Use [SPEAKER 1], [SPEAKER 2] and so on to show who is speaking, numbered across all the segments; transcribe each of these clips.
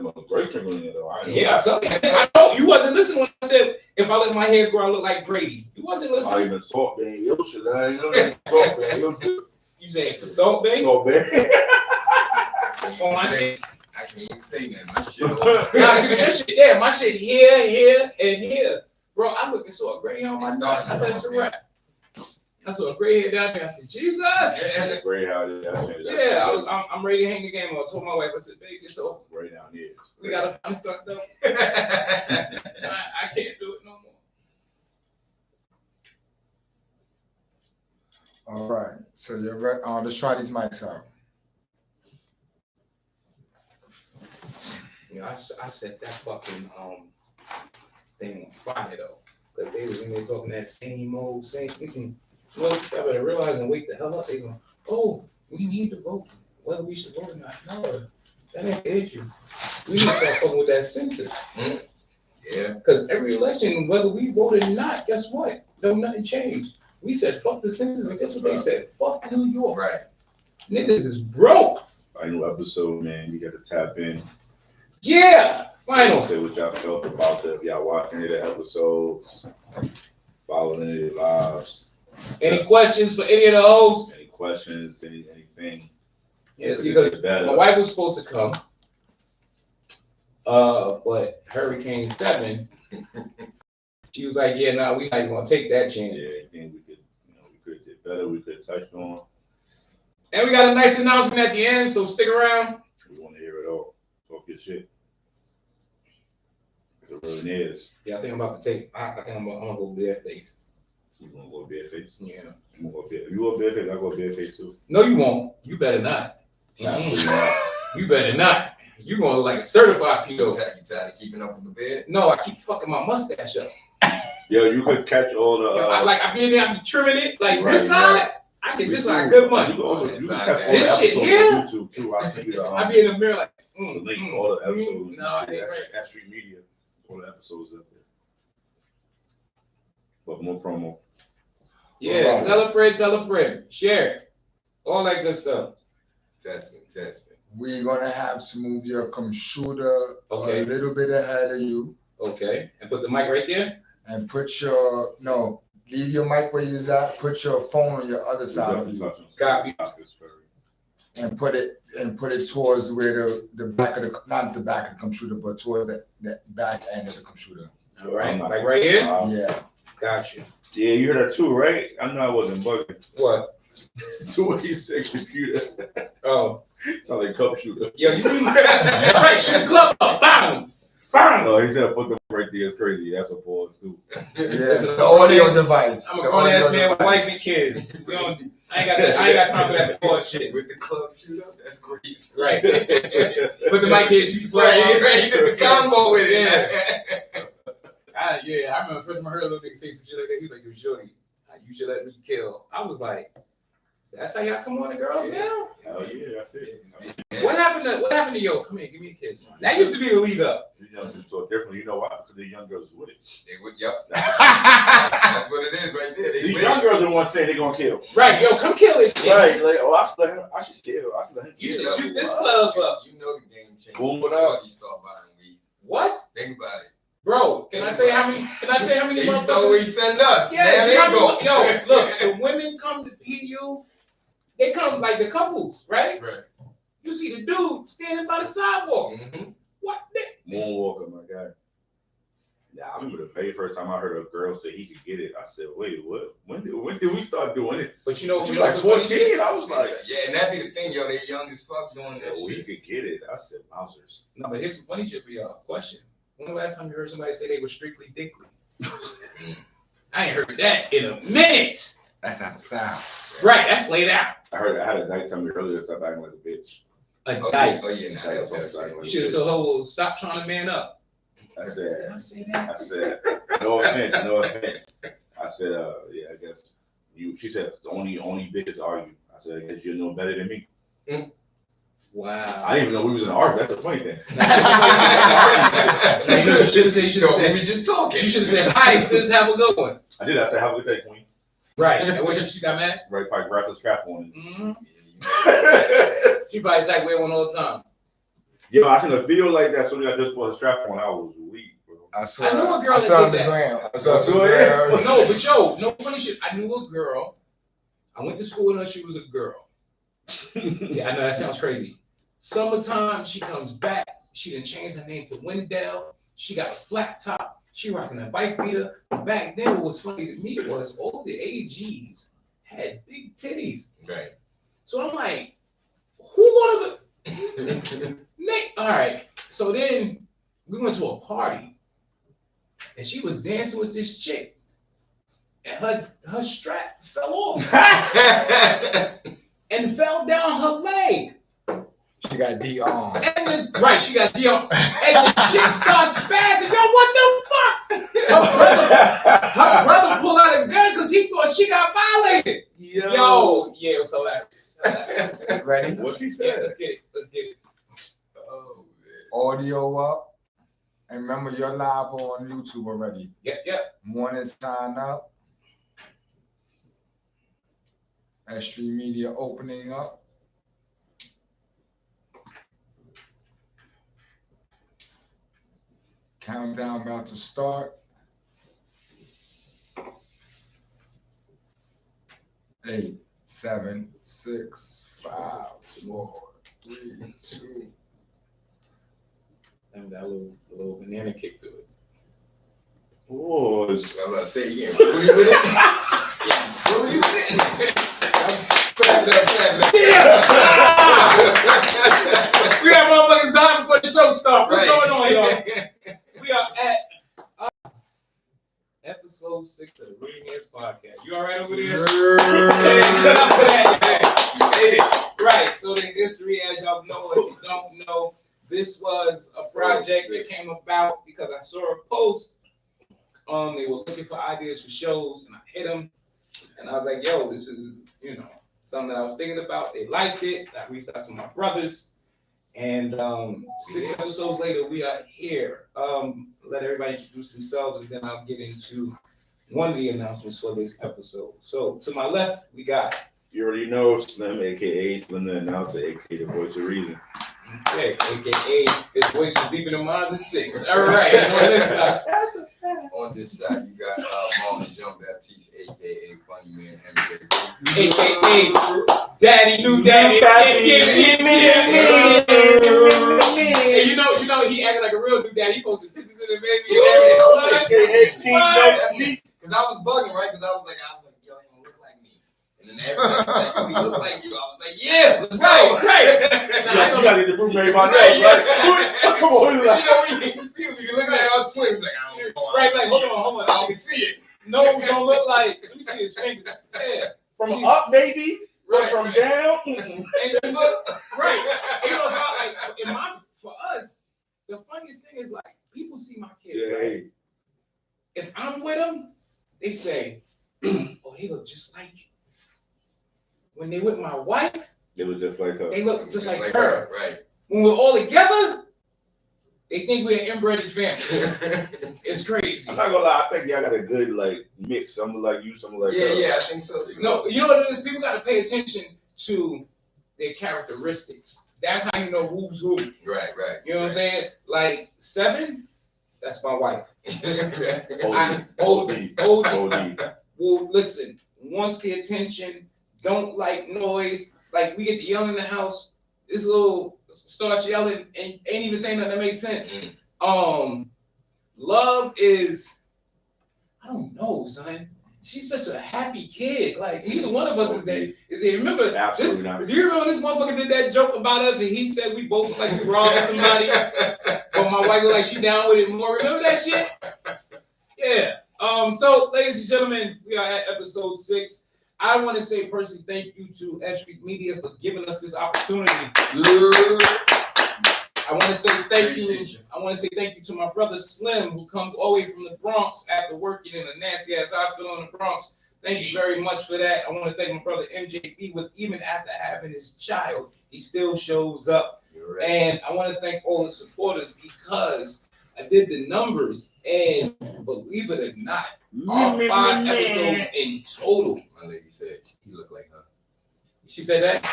[SPEAKER 1] That mother great trickle in there though.
[SPEAKER 2] Yeah, I'm telling you. I know you wasn't listening when I said if I let my hair grow, I look like Brady. You wasn't listening.
[SPEAKER 1] I even Salt Bay. Yo, shit, I ain't know Salt Bay.
[SPEAKER 2] You saying for Salt Bay?
[SPEAKER 1] Salt Bay.
[SPEAKER 2] On my shit.
[SPEAKER 3] I can't even say that. My shit.
[SPEAKER 2] Nah, see, but your shit, yeah, my shit here, and here. Bro, I looked and saw a gray hair on my neck. I said, it's a wrap. I saw a gray hair down there. I said, Jesus.
[SPEAKER 1] Yeah, gray hair.
[SPEAKER 2] Yeah, I'm ready to hang the game on. I told my wife, I said, baby, it's over.
[SPEAKER 1] Gray down here.
[SPEAKER 2] We gotta find something. I can't do it no more.
[SPEAKER 4] All right. So you're ready. Let's try these mics out.
[SPEAKER 2] You know, I set that fucking thing on fire though. Because they was in there talking that same old, same thinking. Well, I better realize and wake the hell up. They going, oh, we need to vote. Whether we should vote or not. No, that ain't the issue. We need to start fucking with that census.
[SPEAKER 3] Yeah.
[SPEAKER 2] Because every election, whether we voted or not, guess what? No, nothing changed. We said, fuck the census, and guess what they said? Fuck New York.
[SPEAKER 3] Right.
[SPEAKER 2] Niggas is broke.
[SPEAKER 1] A new episode, man. You got to tap in.
[SPEAKER 2] Yeah. Final.
[SPEAKER 1] Say what y'all felt about that. If y'all watching any of the episodes, following any of the lives.
[SPEAKER 2] Any questions for any of the hosts?
[SPEAKER 1] Any questions? Anything?
[SPEAKER 2] Yeah, see, because my wife was supposed to come, but Hurricane 7, she was like, yeah, nah, we not even gonna take that chance.
[SPEAKER 1] Yeah, I think we could do better. We could touch on.
[SPEAKER 2] And we got a nice announcement at the end, so stick around.
[SPEAKER 1] We want to hear it all. Talk your shit. It's a Reallionaires.
[SPEAKER 2] Yeah, I think I'm about to take. I think I'm gonna go bareface.
[SPEAKER 1] You gonna go bareface?
[SPEAKER 2] Yeah.
[SPEAKER 1] You gonna go bareface? If you go bareface, I go bareface too.
[SPEAKER 2] No, you won't. You better not. You better not. You gonna look like a certified pedo.
[SPEAKER 3] You tired of keeping up with the bed?
[SPEAKER 2] No, I keep fucking my mustache up.
[SPEAKER 1] Yo, you could catch all the.
[SPEAKER 2] I be in there, I be trimming it like
[SPEAKER 1] Right,
[SPEAKER 2] this side.
[SPEAKER 1] right.
[SPEAKER 2] I get this side good money.
[SPEAKER 1] You can catch all the
[SPEAKER 2] This shit
[SPEAKER 1] episodes
[SPEAKER 2] here?
[SPEAKER 1] on YouTube too. I see the.
[SPEAKER 2] I be in the mirror like.
[SPEAKER 1] The link, all the episodes.
[SPEAKER 2] No, I ain't right.
[SPEAKER 1] S.STREET Media, all the episodes up there. But more promo.
[SPEAKER 2] Yeah, right. Tell a friend, share it. All that good stuff.
[SPEAKER 3] Testing.
[SPEAKER 4] We're gonna have to move your computer a little bit ahead of you.
[SPEAKER 2] Okay, and put the mic right there.
[SPEAKER 4] And leave your mic where you're at. Put your phone on your other side of you.
[SPEAKER 2] Copy.
[SPEAKER 4] And put it towards where the back of not the back of the computer, but towards the back end of the computer.
[SPEAKER 2] All right, like right here.
[SPEAKER 4] Yeah.
[SPEAKER 2] Gotcha.
[SPEAKER 1] Yeah, you heard that too, right? I know I wasn't bugging.
[SPEAKER 2] What?
[SPEAKER 1] So what he said, computer.
[SPEAKER 2] Oh.
[SPEAKER 1] Sound like cup shooter.
[SPEAKER 2] Yo, you mean that's right, shoot the club up. Bam! Bam!
[SPEAKER 1] No, he said put them right there. It's crazy. That's a pause too.
[SPEAKER 4] Yeah, the audio device.
[SPEAKER 2] I'm a grown ass man with wife and kids. I ain't got time for that bullshit.
[SPEAKER 3] With the club shoot up, that's crazy.
[SPEAKER 2] Right. Put the mic here, shoot the club.
[SPEAKER 3] Right, you did the combo with it.
[SPEAKER 2] Yeah, I remember first time I heard a little nigga say some shit like that. He was like, yo, shorty, you should let me kill. I was like, that's how y'all come on the girls now?
[SPEAKER 1] Hell yeah, that's it.
[SPEAKER 2] What happened to yo? Come here, give me a kiss. That used to be the lead up.
[SPEAKER 1] You young just talk differently. You know why? Because the young girls with it.
[SPEAKER 3] Yep. That's what it is right there.
[SPEAKER 1] These young girls are the ones saying they're gonna kill.
[SPEAKER 2] Right, yo, come kill this shit.
[SPEAKER 1] Right, like, oh, I should kill. I should let him
[SPEAKER 2] You
[SPEAKER 1] kill.
[SPEAKER 2] should shoot this club up.
[SPEAKER 3] You know the game changed.
[SPEAKER 1] Boom it up.
[SPEAKER 3] You start buying weed.
[SPEAKER 2] What?
[SPEAKER 3] Think about it.
[SPEAKER 2] Bro, can I tell you how many
[SPEAKER 3] He stole what he sent us.
[SPEAKER 2] Yeah,
[SPEAKER 3] there you go.
[SPEAKER 2] Yo, look, the women come to PDU, they come like the couples, right?
[SPEAKER 3] Right.
[SPEAKER 2] You see the dude standing by the sidewalk.
[SPEAKER 3] Mm-hmm.
[SPEAKER 2] What?
[SPEAKER 1] Moonwalker, my guy. Yeah, I remember the very first time I heard a girl say he could get it. I said, wait, what? When did we start doing it?
[SPEAKER 2] But you know,
[SPEAKER 1] she was like 14. I was like,
[SPEAKER 3] yeah, and that'd be the thing, yo. They young as fuck doing that
[SPEAKER 1] we
[SPEAKER 3] shit.
[SPEAKER 1] could get it. I said, Mausers.
[SPEAKER 2] No, but here's some funny shit for y'all. Question. When the last time you heard somebody say they were strictly dickly? I ain't heard that in a minute.
[SPEAKER 4] That's not the style.
[SPEAKER 2] Right, that's played out.
[SPEAKER 1] I had a dyke tell me earlier, stop acting like a bitch.
[SPEAKER 2] A dyke.
[SPEAKER 3] Oh yeah, nah, that was right.
[SPEAKER 2] You should have told her, well, stop trying to man up.
[SPEAKER 1] I said,
[SPEAKER 2] Did I say that?
[SPEAKER 1] I said, no offense. I said, yeah, I guess she said the only bitches argue. I said, I guess you know better than me.
[SPEAKER 2] Wow.
[SPEAKER 1] I didn't even know we was in an argument. That's the funny thing.
[SPEAKER 2] You should have said,
[SPEAKER 3] we just talking.
[SPEAKER 2] You should have said, hi, sis, have a good one.
[SPEAKER 1] I did. I said, have a good day, queen.
[SPEAKER 2] Right. And what she got mad?
[SPEAKER 1] Right, probably grabbed the strap on.
[SPEAKER 2] Mm-hmm. She probably type wear one all the time.
[SPEAKER 1] Yo, I seen a video like that. So I just put a strap on. I was weak, bro.
[SPEAKER 4] I saw
[SPEAKER 2] I knew a girl
[SPEAKER 4] I
[SPEAKER 2] that
[SPEAKER 4] saw
[SPEAKER 2] did
[SPEAKER 4] the
[SPEAKER 2] that.
[SPEAKER 4] gram. I saw the
[SPEAKER 1] Well, yeah.
[SPEAKER 4] gram.
[SPEAKER 2] No, but yo, no funny shit. I knew a girl. I went to school with her. She was a girl. Yeah, I know that sounds crazy. Summertime, she comes back. She done changed her name to Wendell. She got a flat top. She rocking a bike beater. Back then, what was funny to me was all the AGs had big titties.
[SPEAKER 3] Right.
[SPEAKER 2] So I'm like, who wanted to? All right. So then we went to a party, and she was dancing with this chick, and her strap fell off and fell down her leg.
[SPEAKER 4] She got D on.
[SPEAKER 2] Right, she got D on. And the chick starts spazzing. Yo, what the fuck? Her brother pulled out a gun because he thought she got violated. Yo, yeah, it was hilarious.
[SPEAKER 4] Ready?
[SPEAKER 1] What she
[SPEAKER 2] Yeah,
[SPEAKER 1] said?
[SPEAKER 2] let's get it.
[SPEAKER 3] Oh man.
[SPEAKER 4] Audio up. And remember, you're live on YouTube already.
[SPEAKER 2] Yep.
[SPEAKER 4] Morning sign up. S.STREET Media opening up. Countdown about to start. 8, 7, 6, 5, 4, 3, 2.
[SPEAKER 2] And that little banana kick to it.
[SPEAKER 1] Oh,
[SPEAKER 3] I was about to say, you getting fruity with it? Getting fruity with it? Clap it up.
[SPEAKER 2] We got motherfuckers dying before the show starts. What's
[SPEAKER 3] Right.
[SPEAKER 2] going on, y'all? We are at episode 6 of the Reallionaires podcast. You all right over there? Hey, shut up for that.
[SPEAKER 3] You made it.
[SPEAKER 2] Right. So the history, as y'all know, if you don't know, this was a project that came about because I saw a post. They were looking for ideas for shows, and I hit them, and I was like, "Yo, this is something that I was thinking about." They liked it. I reached out to my brothers, and 6 episodes later, we are here. Let everybody introduce themselves, and then I'll get into one of the announcements for this episode. So to my left, we got.
[SPEAKER 1] you already know Slim, aka Slim the Announcer, aka the Voice of Reason.
[SPEAKER 2] Okay, aka his voice was deeper than mine at 6. All right, on this side.
[SPEAKER 3] On this side, you got Marlon Jean Baptiste, aka Funny Man MJ.
[SPEAKER 2] AKA Daddy, new daddy. And you know, he acted like a real new daddy. He posted pictures of the baby.
[SPEAKER 1] AKA Team No Sleep.
[SPEAKER 3] Because I was bugging, right? Because I was like, yo, he don't look like me. And then everybody was like, yo, he look like you. I was like, yeah, let's go.
[SPEAKER 2] Right.
[SPEAKER 1] You gotta get the proof everybody else. Like, come on,
[SPEAKER 3] You
[SPEAKER 1] like,
[SPEAKER 3] know, you look at our twins, like, I don't know.
[SPEAKER 2] Right, like, hold on.
[SPEAKER 3] I don't see it.
[SPEAKER 2] No, we don't look like. Let me see his fingers. Yeah.
[SPEAKER 1] from up, baby,
[SPEAKER 3] Right,
[SPEAKER 1] from
[SPEAKER 3] right.
[SPEAKER 1] down.
[SPEAKER 2] And right. You know how, like, for us, the funniest thing is, like, people see my kids, right? If I'm with them, they say, oh, they look just like you. When they with my wife,
[SPEAKER 1] They look just like her.
[SPEAKER 2] they look just like her.
[SPEAKER 3] Right.
[SPEAKER 2] When we're all together, they think we're an inbred family. It's crazy.
[SPEAKER 1] I'm not gonna lie, I think y'all got a good like mix. Some look like you, some look like her.
[SPEAKER 3] Yeah, I think so too.
[SPEAKER 2] No, you know what it is? People got to pay attention to their characteristics. That's how you know who's who.
[SPEAKER 3] Right.
[SPEAKER 2] You know what I'm saying? Like 7, that's my wife.
[SPEAKER 1] OD.
[SPEAKER 2] Well, listen, wants the attention, don't like noise. Like we get to yell in the house, this little starts yelling and ain't even saying nothing that makes sense. Love is, I don't know, son. She's such a happy kid. Like neither one of us is there. Remember
[SPEAKER 1] Absolutely not.
[SPEAKER 2] Do you remember this motherfucker did that joke about us and he said we both look like we robbed somebody, but my wife look like she down with it more. Remember that shit? Yeah. So ladies and gentlemen, we are at episode 6. I want to say personally thank you to S.STREET Media for giving us this opportunity. I want to say thank you. I want to say thank you to my brother Slim, who comes all the way from the Bronx after working in a nasty ass hospital in the Bronx. Thank you very much for that. I want to thank my brother MJB, with even after having his child, he still shows up.
[SPEAKER 3] Right.
[SPEAKER 2] And I want to thank all the supporters because I did the numbers, and believe it or not, our 5 episodes in total.
[SPEAKER 3] My lady said he looked like her.
[SPEAKER 2] She said that.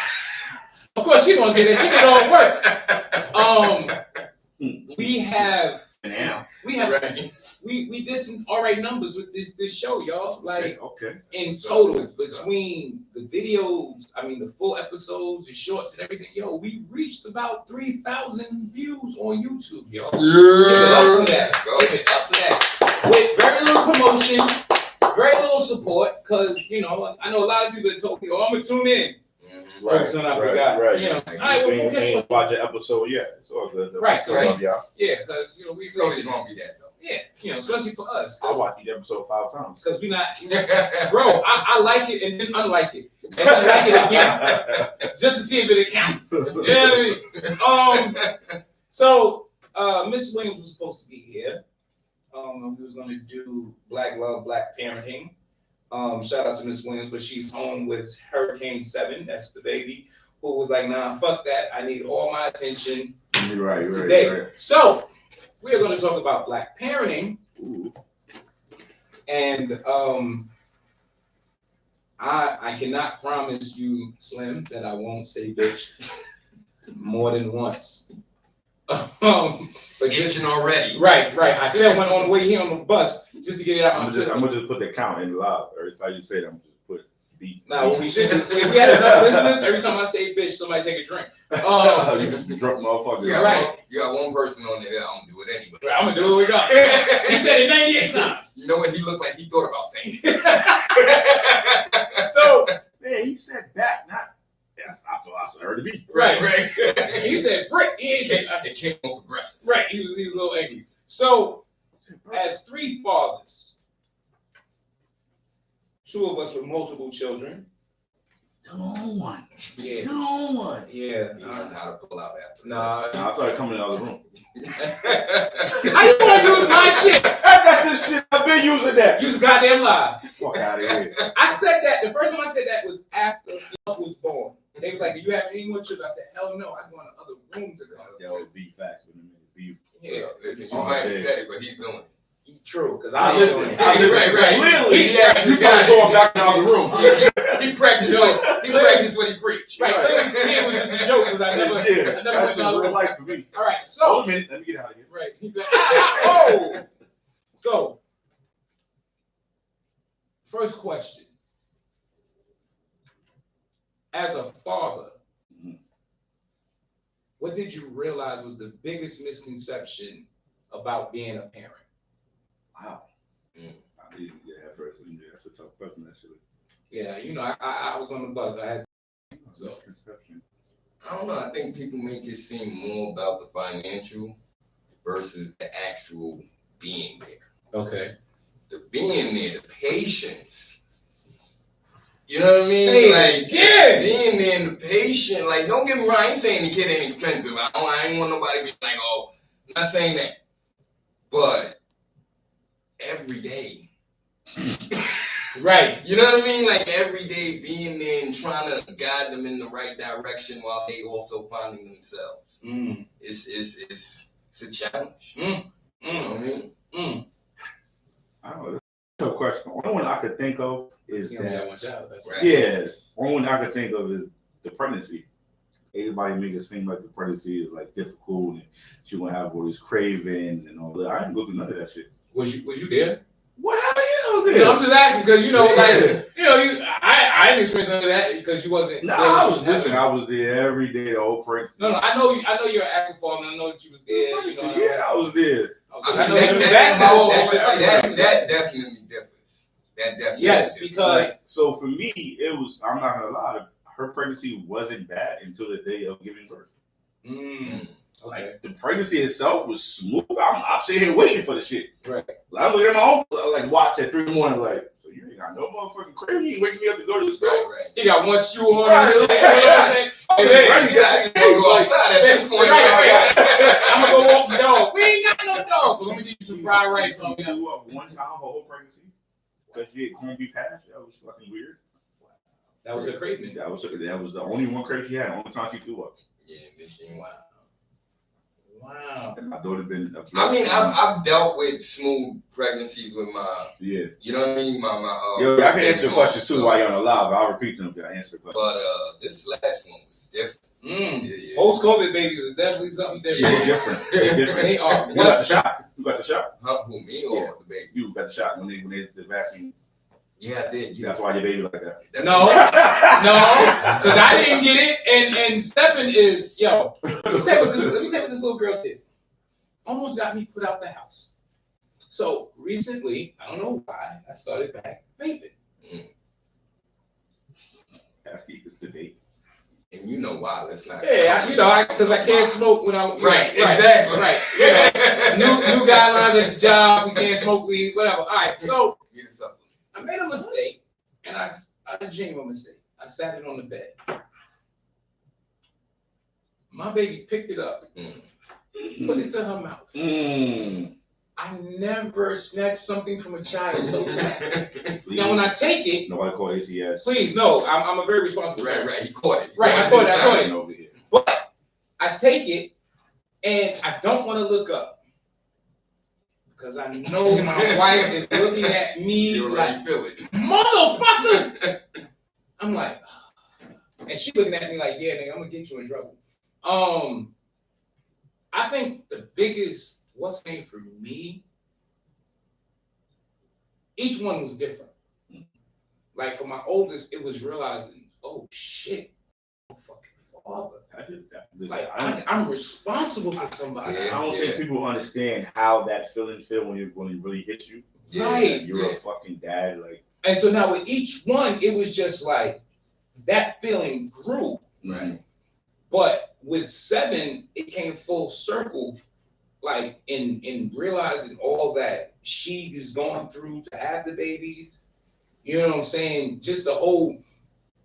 [SPEAKER 2] Of course, she gonna say that. She don't work. We have
[SPEAKER 3] Right.
[SPEAKER 2] we did some all right numbers with this show, y'all. Like
[SPEAKER 1] okay.
[SPEAKER 2] in total, between the videos, I mean the full episodes, the shorts, and everything, yo, we reached about 3,000 views on YouTube, yo. Give it up for that. Give it up for that. With very little promotion, very little support, because you know I know a lot of people that told me, "Oh, I'm gonna tune in."
[SPEAKER 1] Right,
[SPEAKER 2] So I forgot.
[SPEAKER 1] right.
[SPEAKER 2] You know,
[SPEAKER 1] You
[SPEAKER 2] all right, well,
[SPEAKER 1] ain't watch an episode yet. It's all good.
[SPEAKER 2] Right,
[SPEAKER 1] Love y'all.
[SPEAKER 2] Yeah, because you know we
[SPEAKER 3] It's always gonna be that though.
[SPEAKER 2] yeah, you know, especially for us.
[SPEAKER 1] I watched each episode 5 times.
[SPEAKER 2] Because we not, bro, I like it and then unlike it. And then like it again. Just to see if it count. You know what I mean? So Miss Williams was supposed to be here. We was gonna do Black Love, Black Parenting. Shout out to Miss Williams, but she's home with Hurricane 7, that's the baby, who was like, nah, fuck that. I need all my attention today. Right. So we are gonna talk about Black parenting.
[SPEAKER 1] Ooh.
[SPEAKER 2] And I cannot promise you, Slim, that I won't say bitch more than once.
[SPEAKER 3] But just already.
[SPEAKER 2] Right. I said one on the way here on the bus just to get it out.
[SPEAKER 1] I'm gonna just put the count in live. Every time you say that, I'm gonna just put beat.
[SPEAKER 2] Now what we should do, see, if we had enough listeners, every time I say bitch, somebody take a drink.
[SPEAKER 1] You just drunk motherfucker.
[SPEAKER 3] Yeah,
[SPEAKER 2] right.
[SPEAKER 3] You got one person on there. I'm gonna do it anyway.
[SPEAKER 2] I'm gonna do what we got. He said it 98 times.
[SPEAKER 3] You know what? He looked like he thought about saying it.
[SPEAKER 2] So
[SPEAKER 1] man, he said back, not. Yes, I heard it be.
[SPEAKER 2] Right. He said brick. He said
[SPEAKER 3] it came off aggressive.
[SPEAKER 2] Right. He was a little angry. So, as 3 fathers, 2 of us with multiple children.
[SPEAKER 1] Don't want.
[SPEAKER 2] Yeah.
[SPEAKER 1] Don't want.
[SPEAKER 2] Yeah.
[SPEAKER 3] He learned how to pull out after.
[SPEAKER 2] Nah.
[SPEAKER 1] I started coming in the other room.
[SPEAKER 2] How you gonna use my shit?
[SPEAKER 1] I got this shit. I've been using that.
[SPEAKER 2] You was goddamn lie.
[SPEAKER 1] Fuck out of here.
[SPEAKER 2] I said that. The first time I said that was after Young was born. They was like, "Do you have any more children?" I said, "Hell no. I go in the other room to come."
[SPEAKER 1] That was be facts with him.
[SPEAKER 2] Yeah.
[SPEAKER 3] Listen, you might have said it, but he's doing it.
[SPEAKER 2] True, because
[SPEAKER 1] I live it.
[SPEAKER 3] Right.
[SPEAKER 1] Literally,
[SPEAKER 3] He actually
[SPEAKER 1] you got going back in the other room.
[SPEAKER 3] He practiced what he preached.
[SPEAKER 2] Right. Clearly, it was just a joke because I never went
[SPEAKER 1] that's
[SPEAKER 2] to the other
[SPEAKER 1] real
[SPEAKER 2] room.
[SPEAKER 1] life for me.
[SPEAKER 2] All right. So.
[SPEAKER 1] Hold a minute. Let me get out of here.
[SPEAKER 2] Right. Oh. So, first question. As a father, what did you realize was the biggest misconception about being a parent?
[SPEAKER 1] Wow. I didn't get that first. That's a tough question, actually.
[SPEAKER 2] Yeah, you know, I was on the bus. I had
[SPEAKER 1] misconception.
[SPEAKER 3] I don't know. I think people make it seem more about the financial versus the actual being there.
[SPEAKER 2] Okay.
[SPEAKER 3] The being there, the patience. You know what I mean? Being there and the patient. Like, don't get me wrong. I ain't saying the kid ain't expensive. I ain't want nobody to be like, oh, I'm not saying that. But every day.
[SPEAKER 2] Right.
[SPEAKER 3] You know what I mean? Like every day being there and trying to guide them in the right direction while they also finding themselves. It's a challenge. You know what I mean?
[SPEAKER 1] I don't know. That's a tough question. One one I could think of is
[SPEAKER 2] one child.
[SPEAKER 3] Right.
[SPEAKER 1] yes. One one I could think of is the pregnancy. Everybody make it seem like the pregnancy is like difficult and she gonna have all these cravings and all that. I didn't go through none of that shit.
[SPEAKER 2] Was you there?
[SPEAKER 1] What happened? I was there.
[SPEAKER 2] You know, I'm just asking because you know, like you know, I didn't experience none of that because you wasn't.
[SPEAKER 1] No,
[SPEAKER 2] there
[SPEAKER 1] I was listening. I was there every day, the whole pregnancy.
[SPEAKER 2] No, I know you're an active father, and I know that you was there. You know,
[SPEAKER 1] yeah, I was there.
[SPEAKER 2] I know you was basketball.
[SPEAKER 3] That definitely differs. That definitely
[SPEAKER 2] yes,
[SPEAKER 3] differs.
[SPEAKER 2] because
[SPEAKER 1] like, so for me, it was. I'm not gonna lie. Her pregnancy wasn't bad until the day of giving birth. Like the pregnancy itself was smooth. I'm sitting here waiting for the shit.
[SPEAKER 2] Right.
[SPEAKER 1] Like, I'm looking at my own like watch at 3 in the morning. Like, so you ain't got no motherfucking crib. You ain't waking me up to go to the store.
[SPEAKER 3] Right.
[SPEAKER 2] He got one shoe on.
[SPEAKER 1] Right.
[SPEAKER 2] You know what I'm saying?
[SPEAKER 3] Go outside at this point.
[SPEAKER 2] I'm gonna go walk the dog. We ain't got no dog. Let me give you some fried rice.
[SPEAKER 1] She blew up one time her whole pregnancy because she had corned beef hash. That was fucking weird.
[SPEAKER 2] That was a craving.
[SPEAKER 1] That was the only one crave she had. The only time she threw up.
[SPEAKER 3] Yeah,
[SPEAKER 2] Wow.
[SPEAKER 1] And I thought it'd been.
[SPEAKER 3] I mean, I've dealt with smooth pregnancies with my.
[SPEAKER 1] Yeah.
[SPEAKER 3] You know what I mean? My.
[SPEAKER 1] Yo, I can answer the questions too while you're on the live. I'll repeat them if I answer the question.
[SPEAKER 3] But this last one was different.
[SPEAKER 2] Post-COVID babies is definitely something different.
[SPEAKER 1] They're different. They're different.
[SPEAKER 2] They are.
[SPEAKER 1] You got the shot. You got the shot.
[SPEAKER 3] Huh? Who, me or the baby?
[SPEAKER 1] You got the shot when they did the vaccine.
[SPEAKER 3] Yeah, I did.
[SPEAKER 1] That's why your baby like that.
[SPEAKER 2] No, because I didn't get it, and Stephen is Let me tell you what this little girl did. Almost got me put out the house. So recently, I don't know why, I started back vaping.
[SPEAKER 1] Asking is today.
[SPEAKER 3] And you know why? Let's not.
[SPEAKER 2] Yeah, because I can't smoke when I'm
[SPEAKER 3] exactly.
[SPEAKER 2] Right. New guidelines at the job. We can't smoke weed, whatever. All right, so I made a mistake, and a genuine mistake. I sat it on the bed. My baby picked it up, put it to her mouth. I never snatched something from a child so fast. Now, when I take it,
[SPEAKER 1] nobody call ACS.
[SPEAKER 2] Please, no, I'm a very responsible.
[SPEAKER 3] Right. He caught it.
[SPEAKER 2] I caught it.
[SPEAKER 1] Over here.
[SPEAKER 2] But I take it, and I don't want to look up. Because I know my wife is looking at me
[SPEAKER 3] you
[SPEAKER 2] like,
[SPEAKER 3] feel it.
[SPEAKER 2] motherfucker! I'm like, and she looking at me like, yeah, nigga, I'm gonna get you in trouble. I think the biggest what's name for me, each one was different. Like for my oldest, it was realizing, oh shit, I'm a fucking father. Like I'm responsible for somebody.
[SPEAKER 1] I don't think people understand how that feeling feel when it really hits you.
[SPEAKER 2] Right.
[SPEAKER 1] You're a fucking dad, like.
[SPEAKER 2] And so now with each one, it was just like that feeling grew.
[SPEAKER 1] Right.
[SPEAKER 2] But with 7, it came full circle, like in realizing all that she is going through to have the babies. You know what I'm saying? Just the whole,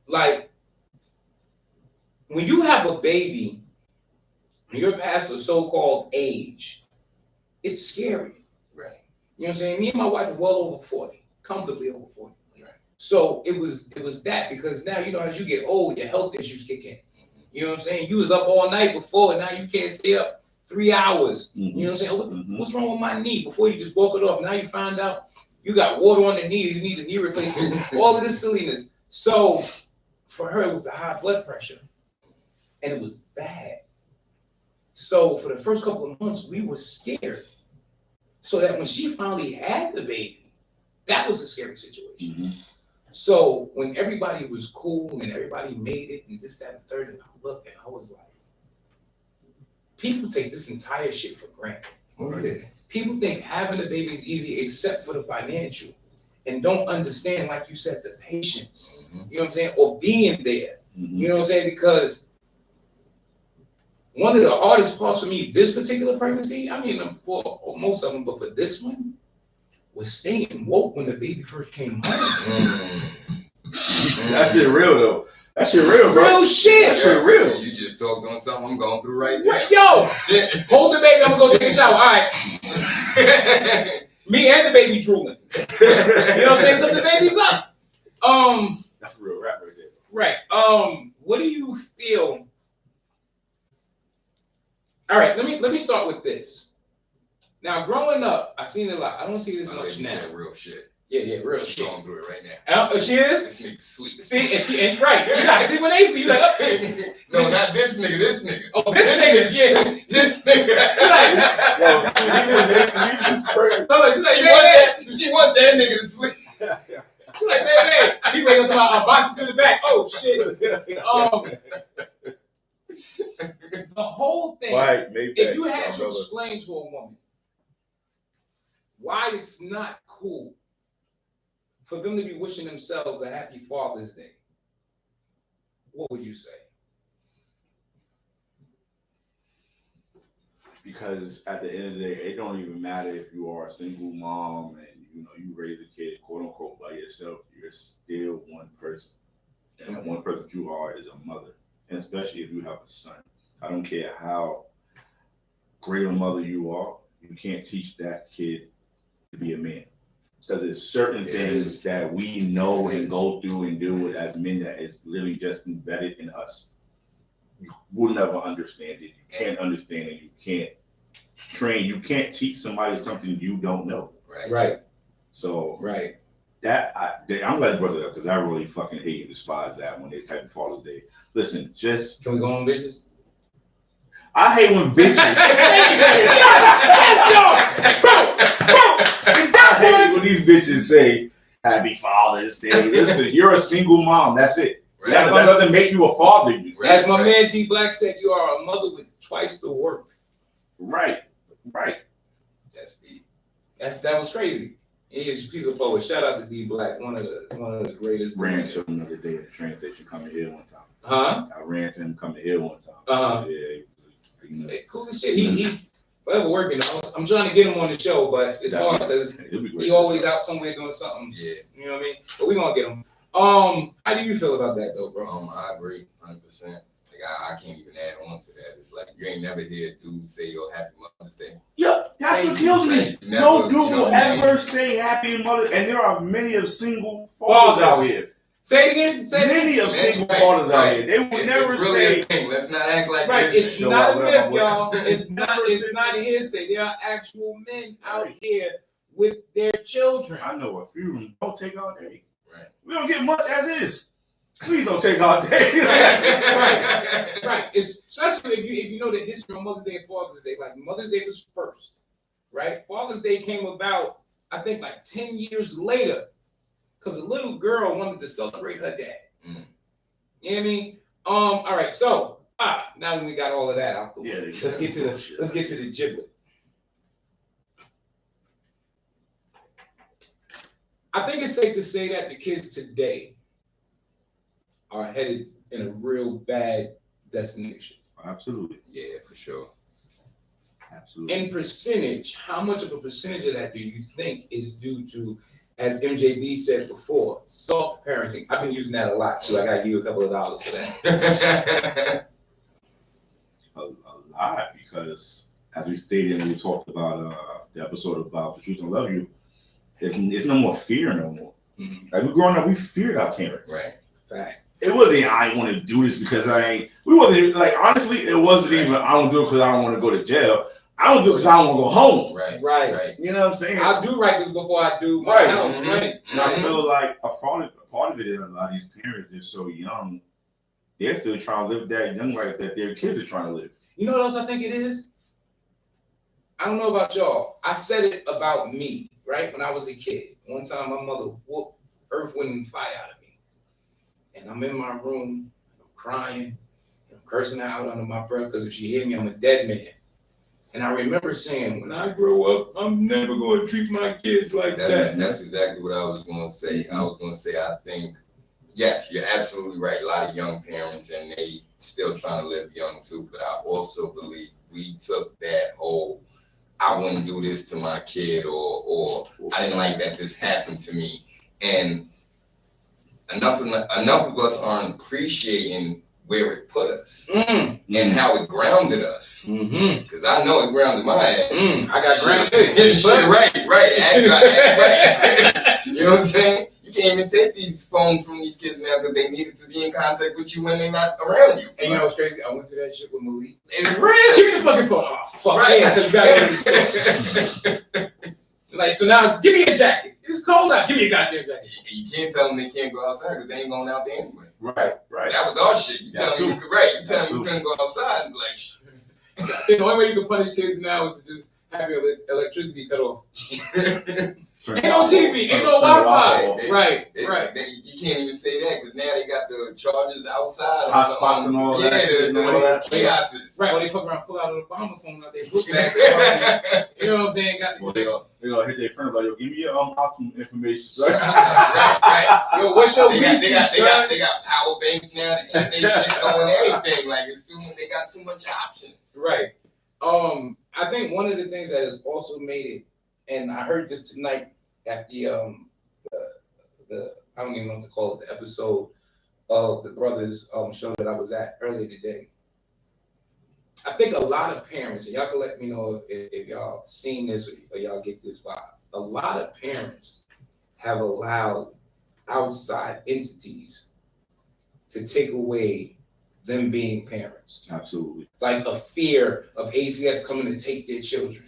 [SPEAKER 2] like, when you have a baby, and you're past the so-called age, it's scary.
[SPEAKER 3] Right.
[SPEAKER 2] You know what I'm saying? Me and my wife are well over 40, comfortably over 40. Right. So it was that, because now, as you get old, your health issues kick in. You know what I'm saying? You was up all night before, and now you can't stay up 3 hours. You know what I'm saying? What's wrong with my knee? Before you just walk it off. Now you find out you got water on the knee. You need a knee replacement. All of this silliness. So for her, it was the high blood pressure, and it was bad. So for the first couple of months, we were scared. So that when she finally had the baby, that was a scary situation. So when everybody was cool and everybody made it and this, that, and third, and I looked and I was like, people take this entire shit for granted.
[SPEAKER 3] Okay.
[SPEAKER 2] People think having a baby is easy except for the financial, and don't understand, like you said, the patience. You know what I'm saying? Or being there. You know what I'm saying? Because one of the hardest parts for me, this particular pregnancy, I mean, for most of them, but for this one, was staying woke when the baby first came home.
[SPEAKER 1] That shit real though. That shit real, bro.
[SPEAKER 2] Real shit.
[SPEAKER 1] That shit real.
[SPEAKER 3] You just talked on something I'm going through right now.
[SPEAKER 2] Yo, hold the baby. I'm gonna go take a shower. All right. Me and the baby drooling. You know what I'm saying? So the baby's up.
[SPEAKER 1] That's a real rap right there.
[SPEAKER 2] Right. What do you feel? All right. Let me start with this. Now, growing up, I've seen it a lot. I don't see this much now.
[SPEAKER 3] Real shit.
[SPEAKER 2] Yeah, real shit.
[SPEAKER 3] Going through it right now.
[SPEAKER 2] She is?
[SPEAKER 3] This nigga sleep.
[SPEAKER 2] See, and right. You gotta see when they sleep. You like, oh.
[SPEAKER 3] No, not this nigga. This nigga.
[SPEAKER 2] Oh, this nigga. Yeah.
[SPEAKER 3] This nigga. She want that nigga to sleep.
[SPEAKER 2] She's like, man. He waiting until my box is in the back. Oh shit. The whole thing.
[SPEAKER 1] Right,
[SPEAKER 2] if you had to explain to a woman why it's not cool for them to be wishing themselves a happy Father's Day, what would you say?
[SPEAKER 1] Because at the end of the day, it don't even matter if you are a single mom and you raise a kid, quote unquote, by yourself. You're still one person, and that one person you are is a mother, and especially if you have a son. I don't care how great a mother you are, you can't teach that kid to be a man. Because there's certain things that we know and go through and deal with as men that is literally just embedded in us. You will never understand it. You can't understand it. You can't train. You can't teach somebody something you don't know.
[SPEAKER 2] Right.
[SPEAKER 1] So I'm glad you brought it up because I really fucking hate and despise that when they type of Father's Day. Listen, just
[SPEAKER 2] Can we go on bitches?
[SPEAKER 1] I hate when bitches. I hate when these bitches say Happy Father's Day. Listen, you're a single mom. That's it.
[SPEAKER 3] Right.
[SPEAKER 1] That doesn't make you a father.
[SPEAKER 2] As my man D Black said, you are a mother with twice the work.
[SPEAKER 1] Right.
[SPEAKER 3] That's deep.
[SPEAKER 2] That was crazy. He's a piece of poet. Shout out to D Black, one of the greatest.
[SPEAKER 1] Ran to him the other day at the train station coming here one time.
[SPEAKER 2] Huh?
[SPEAKER 1] I ran to him coming here one time.
[SPEAKER 2] Yeah,
[SPEAKER 1] Hey,
[SPEAKER 2] cool as shit. He forever working. I'm trying to get him on the show, but it's hard because he always out somewhere doing something.
[SPEAKER 3] Yeah.
[SPEAKER 2] You know what I mean? But we gonna get him. How do you feel about that though, bro?
[SPEAKER 3] I agree 100%. Like I can't even add on to that. It's like you ain't never hear a dude say "Yo, Happy Mother's Day."
[SPEAKER 1] Yep, that's what kills me. No dude will ever say Happy Mother's, and there are many of single fathers out here.
[SPEAKER 2] Say it again.
[SPEAKER 1] Many of single fathers out here. They would never say.
[SPEAKER 3] Let's not act like
[SPEAKER 2] it's not a myth, y'all. It's not a hearsay. There are actual men out here with their children.
[SPEAKER 1] I know a few of them don't take all day.
[SPEAKER 3] Right.
[SPEAKER 1] We don't get much as is. Please don't take all day.
[SPEAKER 2] Right. It's especially if you know the history of Mother's Day and Father's Day. Like Mother's Day was first, right? Father's Day came about, I think, like 10 years later, because a little girl wanted to celebrate her dad.
[SPEAKER 3] Mm.
[SPEAKER 2] You know what I mean? All right. So now that we got all of that out the way, let's get to the giblet. I think it's safe to say that the kids today are headed in a real bad destination.
[SPEAKER 1] Absolutely.
[SPEAKER 3] Yeah, for sure.
[SPEAKER 1] Absolutely.
[SPEAKER 2] In percentage, how much of a percentage of that do you think is due to, as MJB said before, soft parenting? I've been using that a lot too. I got to give you a couple of dollars for that.
[SPEAKER 1] a lot, because as we stated and we talked about the episode about The Truth and Love You, there's no more fear no more.
[SPEAKER 2] Mm-hmm.
[SPEAKER 1] Like, we growing up, we feared our parents.
[SPEAKER 3] Right.
[SPEAKER 2] Fact.
[SPEAKER 1] It wasn't I ain't want to do this because we wasn't, like, honestly, it wasn't even I don't do it because I don't want to go to jail. I don't do it because I don't want to go home.
[SPEAKER 3] Right.
[SPEAKER 1] You know what I'm saying?
[SPEAKER 2] I'll do right this before I do my house.
[SPEAKER 3] Mm-hmm.
[SPEAKER 2] Right.
[SPEAKER 1] And I feel like a part of it is a lot of these parents, they're so young, they're still trying to live that young life that their kids are trying to live.
[SPEAKER 2] You know what else I think it is? I don't know about y'all. I said it about me, right? When I was a kid. One time my mother whooped earth, wind, and fire out of me. And I'm in my room, I'm crying, I'm cursing her out under my breath because if she hear me, I'm a dead man. And I remember saying, when I grow up, I'm never going to treat my kids like that.
[SPEAKER 3] That's exactly what I was going to say. I was going to say, I think, yes, you're absolutely right. A lot of young parents, and they still trying to live young too. But I also believe we took that whole, I wouldn't do this to my kid, or I didn't like that this happened to me. And enough of us aren't appreciating where it put us and how it grounded us. Because I know it grounded my ass.
[SPEAKER 2] I got grounded.
[SPEAKER 3] Shit, right. You know what I'm saying? You can't even take these phones from these kids now because they needed to be in contact with you when they're not around you.
[SPEAKER 2] And you know what's crazy? I went through that shit with Malik.
[SPEAKER 3] It's real.
[SPEAKER 2] Give me the fucking phone. Oh, fuck.
[SPEAKER 3] Right.
[SPEAKER 2] Yeah, because you got to understand. Like, so now it's, give me a jacket. It's cold out. Give me a goddamn jacket.
[SPEAKER 3] You can't tell them they can't go outside because they ain't going out there anyway.
[SPEAKER 1] Right.
[SPEAKER 3] That was our shit. You tell them you couldn't go outside and like.
[SPEAKER 2] The only way you can punish kids now is to just have your electricity cut off. Ain't no TV, ain't no Wi-Fi. Right.
[SPEAKER 3] You can't even say that because now they got the chargers outside.
[SPEAKER 1] Hotspots and all that.
[SPEAKER 3] The kiosks.
[SPEAKER 2] Right, when they fuck around, pull out an Obama phone out there, book back. You know what I'm saying?
[SPEAKER 1] They're gonna hit their friend about, yo, give me your optimal information.
[SPEAKER 3] Right.
[SPEAKER 2] Yo, what's your
[SPEAKER 3] they got power banks now to keep their shit going and everything. Like they got too much options.
[SPEAKER 2] Right. I think one of the things that has also made it, and I heard this tonight at the I don't even know what to call it, the episode of the Brothers show that I was at earlier today. I think a lot of parents, and y'all can let me know if y'all seen this or y'all get this vibe. A lot of parents have allowed outside entities to take away them being parents.
[SPEAKER 1] Absolutely.
[SPEAKER 2] Like a fear of ACS coming to take their children.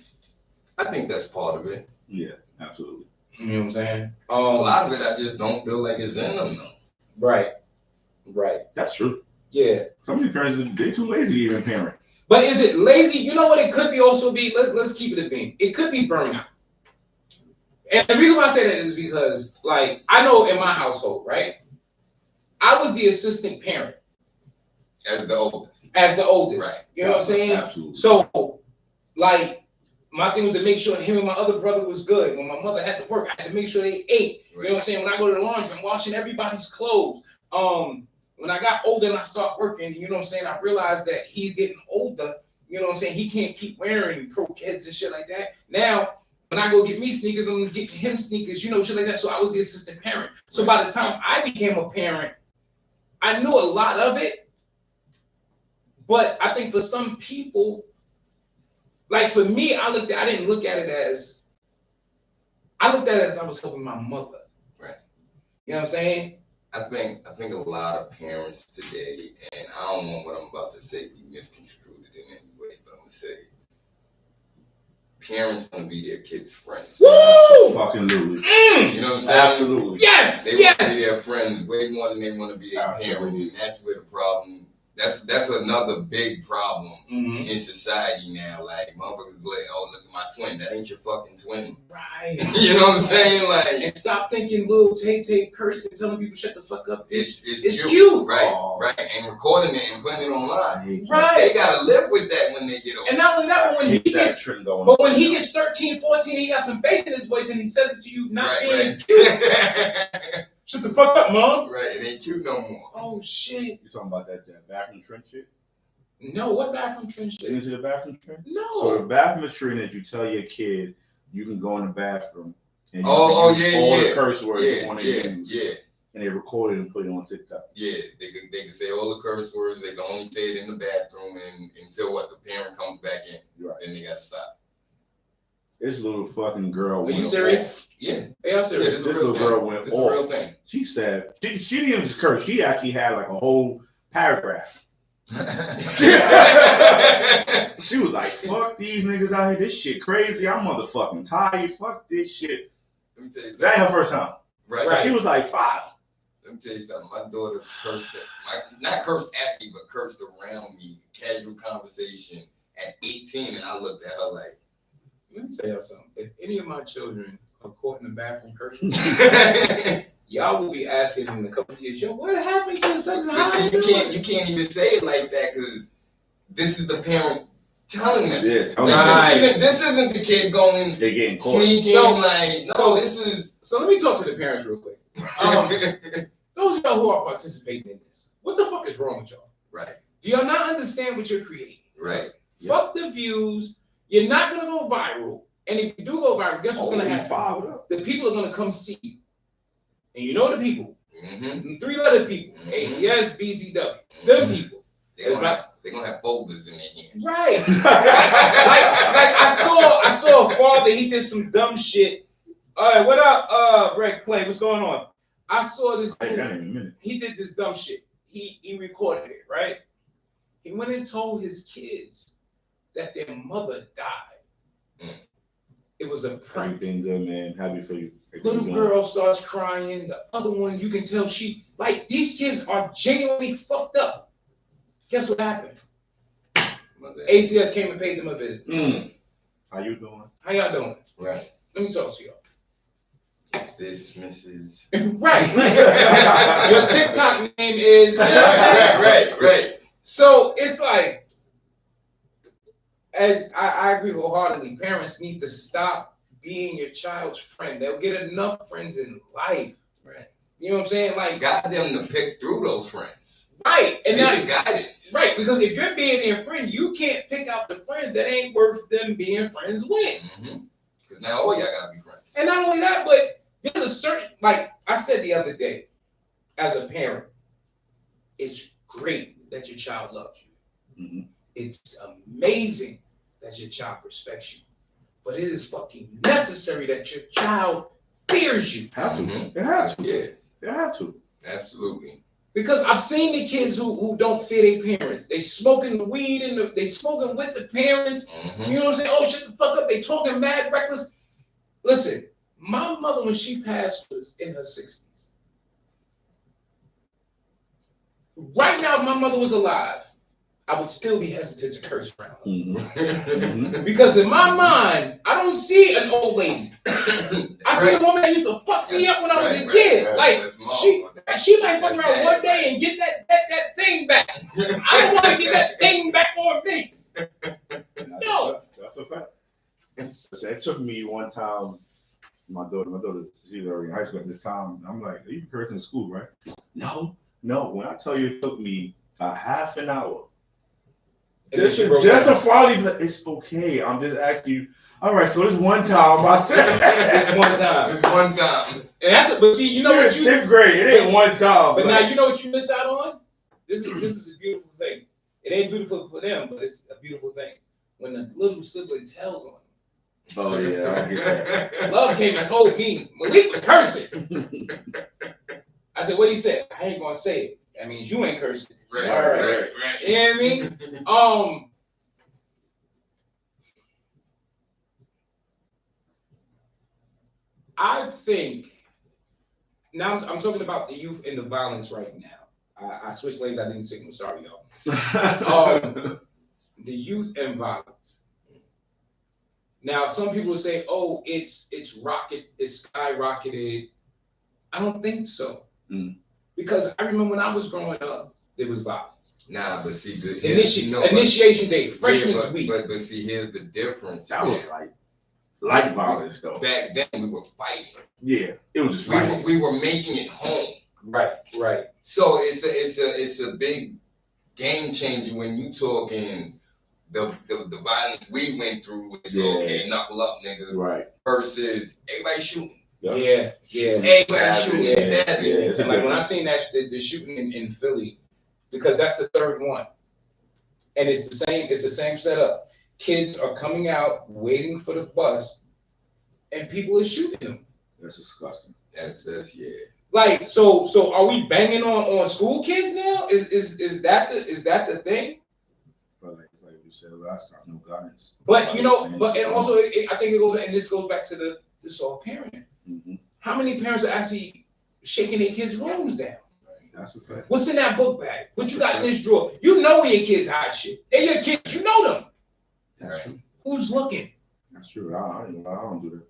[SPEAKER 3] I think that's part of it.
[SPEAKER 1] Yeah, absolutely.
[SPEAKER 2] You know what I'm saying?
[SPEAKER 3] A lot of it, I just don't feel like it's in them, though.
[SPEAKER 2] Right.
[SPEAKER 1] That's true.
[SPEAKER 2] Yeah.
[SPEAKER 1] Some of these parents, they too lazy to even parent.
[SPEAKER 2] But is it lazy? You know what it could be also be? Let's keep it a beam. It could be burnout. And the reason why I say that is because, like, I know in my household, right? I was the assistant parent.
[SPEAKER 3] As the oldest.
[SPEAKER 2] Right. You know what I'm saying?
[SPEAKER 1] Absolutely.
[SPEAKER 2] So, like, my thing was to make sure him and my other brother was good. When my mother had to work, I had to make sure they ate. You know what I'm saying? When I go to the laundry, I'm washing everybody's clothes. When I got older and I started working, you know what I'm saying, I realized that he's getting older. You know what I'm saying? He can't keep wearing pro kids and shit like that. Now, when I go get me sneakers, I'm gonna get him sneakers, you know, shit like that. So I was the assistant parent. So by the time I became a parent, I knew a lot of it. But I think for some people, like for me, I didn't look at it as I was helping my mother.
[SPEAKER 3] Right.
[SPEAKER 2] You know what I'm saying?
[SPEAKER 3] I think a lot of parents today, and I don't want what I'm about to say be misconstrued in any way, but I'm gonna say parents want to be their kids' friends.
[SPEAKER 2] Woo!
[SPEAKER 1] Fucking literally.
[SPEAKER 3] You know what I'm saying?
[SPEAKER 1] Absolutely.
[SPEAKER 2] Yes.
[SPEAKER 3] They want to be their friends way more than they want to be their parent, and that's where the problem. That's another big problem in society now. Like motherfuckers like, oh look at my twin. That ain't your fucking twin.
[SPEAKER 2] Right.
[SPEAKER 3] You know what I'm saying? Like,
[SPEAKER 2] and stop thinking little Tay cursing, telling people shut the fuck up.
[SPEAKER 3] It's
[SPEAKER 2] cute.
[SPEAKER 3] Right.
[SPEAKER 2] Oh.
[SPEAKER 3] Right. And recording it and putting it online.
[SPEAKER 2] Right.
[SPEAKER 3] They gotta live with that when they get older.
[SPEAKER 2] And not only that, when he gets 13, 14, he got some bass in his voice and he says it to you not being cute. Shut the fuck up, mom.
[SPEAKER 3] Right, it ain't cute no more.
[SPEAKER 2] Oh shit.
[SPEAKER 1] You talking about that bathroom trend shit?
[SPEAKER 2] No, what bathroom trend shit?
[SPEAKER 1] You see the bathroom trend?
[SPEAKER 2] No.
[SPEAKER 1] So the bathroom trend is you tell your kid you can go in the bathroom and you
[SPEAKER 3] all
[SPEAKER 1] the curse words you want to use.
[SPEAKER 3] Yeah.
[SPEAKER 1] And they record it and put it on TikTok.
[SPEAKER 3] Yeah, they can say all the curse words. They can only say it in the bathroom and until the parent comes back in.
[SPEAKER 1] Right.
[SPEAKER 3] Then they gotta stop.
[SPEAKER 1] This little fucking girl.
[SPEAKER 2] Are you serious?
[SPEAKER 1] Off.
[SPEAKER 3] Yeah.
[SPEAKER 2] Hey, I'm serious.
[SPEAKER 3] Yeah,
[SPEAKER 1] this little girl went
[SPEAKER 3] off.
[SPEAKER 1] off.
[SPEAKER 3] A real thing.
[SPEAKER 1] She said she didn't just curse. She actually had like a whole paragraph. She was like, "Fuck these niggas out here. This shit crazy. I'm motherfucking tired. Fuck this shit."
[SPEAKER 3] Let me tell you something.
[SPEAKER 1] That ain't her first time.
[SPEAKER 3] Right.
[SPEAKER 1] She was like 5.
[SPEAKER 3] Let me tell you something. My daughter cursed not cursed at me, but cursed around me. Casual conversation at 18, and I looked at her like.
[SPEAKER 2] Let me tell y'all something. If any of my children are caught in the bathroom cursing, y'all will be asking in a couple of years, yo, what happened to such and such?
[SPEAKER 3] You can't even say it like that because this is the parent telling them.
[SPEAKER 1] Yes.
[SPEAKER 3] This isn't the kid going
[SPEAKER 1] They're getting caught.
[SPEAKER 3] sneaking this is.
[SPEAKER 2] So let me talk to the parents real quick. Those of y'all who are participating in this, what the fuck is wrong with y'all?
[SPEAKER 3] Right.
[SPEAKER 2] Do y'all not understand what you're creating?
[SPEAKER 3] Right.
[SPEAKER 2] Fuck the views. You're not gonna go viral. And if you do go viral, guess what's gonna happen? The people are gonna come see you. And you know the people.
[SPEAKER 3] Mm-hmm.
[SPEAKER 2] 3-letter people. ACS, BCW. Them people.
[SPEAKER 3] They're gonna have folders in their hands.
[SPEAKER 2] Right. like I saw a father, he did some dumb shit. All right, what up, Red Clay? What's going on? I saw this dude. He did this dumb shit. He recorded it, right? He went and told his kids that their mother died. It was a prank.
[SPEAKER 1] Everything good, man. Happy for you.
[SPEAKER 2] Little girl starts crying. The other one, you can tell these kids are genuinely fucked up. Guess what happened? ACS came and paid them a visit.
[SPEAKER 1] How you doing?
[SPEAKER 2] How y'all doing?
[SPEAKER 3] Right.
[SPEAKER 2] Let me talk to y'all.
[SPEAKER 3] This Mrs.
[SPEAKER 2] Right. Your TikTok name is.
[SPEAKER 3] Right.
[SPEAKER 2] So it's like, as I agree wholeheartedly, parents need to stop being your child's friend. They'll get enough friends in life.
[SPEAKER 3] Right.
[SPEAKER 2] You know what I'm saying? Like,
[SPEAKER 3] got them to pick through those friends.
[SPEAKER 2] Right. And
[SPEAKER 3] that guidance.
[SPEAKER 2] Right. Because if you're being their friend, you can't pick out the friends that ain't worth them being friends with.
[SPEAKER 3] Because now all y'all gotta be friends. And
[SPEAKER 2] not only that, but there's a certain, like I said the other day, as a parent, it's great that your child loves you. It's amazing that your child respects you. But it is fucking necessary that your child fears you.
[SPEAKER 1] Have to. They have to. Yeah. They have to.
[SPEAKER 3] Absolutely.
[SPEAKER 2] Because I've seen the kids who don't fear their parents. They smoking the weed and they smoking with the parents. You know what I'm saying? Oh, shut the fuck up. They talking mad reckless. Listen, My mother, when she passed, was in her 60s. Right now, if my mother was alive, I would still be hesitant to curse around her.
[SPEAKER 1] Mm-hmm.
[SPEAKER 2] Because in my mind, I don't see an old lady. I see a woman that used to fuck me up when I was a kid. Like, she might fuck around one day and get that thing back. I don't want to get that thing back on me. No.
[SPEAKER 1] That's a fact. It took me one time, my daughter, she was already in high school at this time. I'm like, you cursing in school, right? No. When I tell you it took me a half an hour. Just to finally, it's okay. I'm just asking you. All right, so this one time I said.
[SPEAKER 2] It's one time. And that's it. But see, you know what you
[SPEAKER 1] 10th grade. It ain't one time.
[SPEAKER 2] But now you know what you miss out on. This is a beautiful thing. It ain't beautiful for them, but it's a beautiful thing when the little sibling tells on them.
[SPEAKER 1] Oh yeah, I get that.
[SPEAKER 2] Love came and told me Malik was cursing. I said, what he said? I ain't gonna say it. That means you ain't cursing.
[SPEAKER 3] Right.
[SPEAKER 2] All right. You know what I mean? I think now I'm talking about the youth and the violence right now. I switched lanes. I didn't signal. Sorry, y'all. The youth and violence. Now, some people say, "Oh, it's skyrocketed." I don't think so. Because I remember when I was growing up, there was violence.
[SPEAKER 3] Nah, but see,
[SPEAKER 2] initiation day, freshman's week.
[SPEAKER 3] But see, here's the difference.
[SPEAKER 1] That was like violence though.
[SPEAKER 3] Back then, we were fighting.
[SPEAKER 1] Yeah, it was just fighting.
[SPEAKER 3] We were making it home.
[SPEAKER 2] Right.
[SPEAKER 3] So it's a big game changer when you talking the violence we went through, which is okay, knuckle up, nigga.
[SPEAKER 1] Right.
[SPEAKER 3] Versus everybody shooting.
[SPEAKER 2] Yeah.
[SPEAKER 3] Everybody shooting, stabbing.
[SPEAKER 1] Yeah,
[SPEAKER 2] and like when I seen that the shooting in Philly, because that's the third one, and it's the same setup. Kids are coming out waiting for the bus, and people are shooting them.
[SPEAKER 1] That's disgusting.
[SPEAKER 3] That's yeah.
[SPEAKER 2] Like so are we banging on school kids now? Is that the thing?
[SPEAKER 1] But like you said last time, no guidance.
[SPEAKER 2] But and also I think it goes, and this goes back to the soft parenting.
[SPEAKER 1] Mm-hmm.
[SPEAKER 2] How many parents are actually shaking their kids' rooms down?
[SPEAKER 1] That's a fact.
[SPEAKER 2] What's in that book bag? What you got in this drawer? You know where your kids hide shit. They're your kids. You know them.
[SPEAKER 1] That's true.
[SPEAKER 2] Who's looking?
[SPEAKER 1] That's true. I don't do that.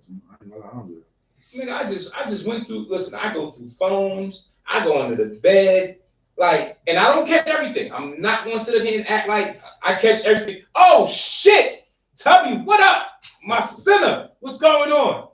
[SPEAKER 1] I don't do that.
[SPEAKER 2] Nigga, I just went through. Listen, I go through phones. I go under the bed. And I don't catch everything. I'm not gonna sit up here and act like I catch everything. Oh shit! Tubby, what up? My sinner, what's going on?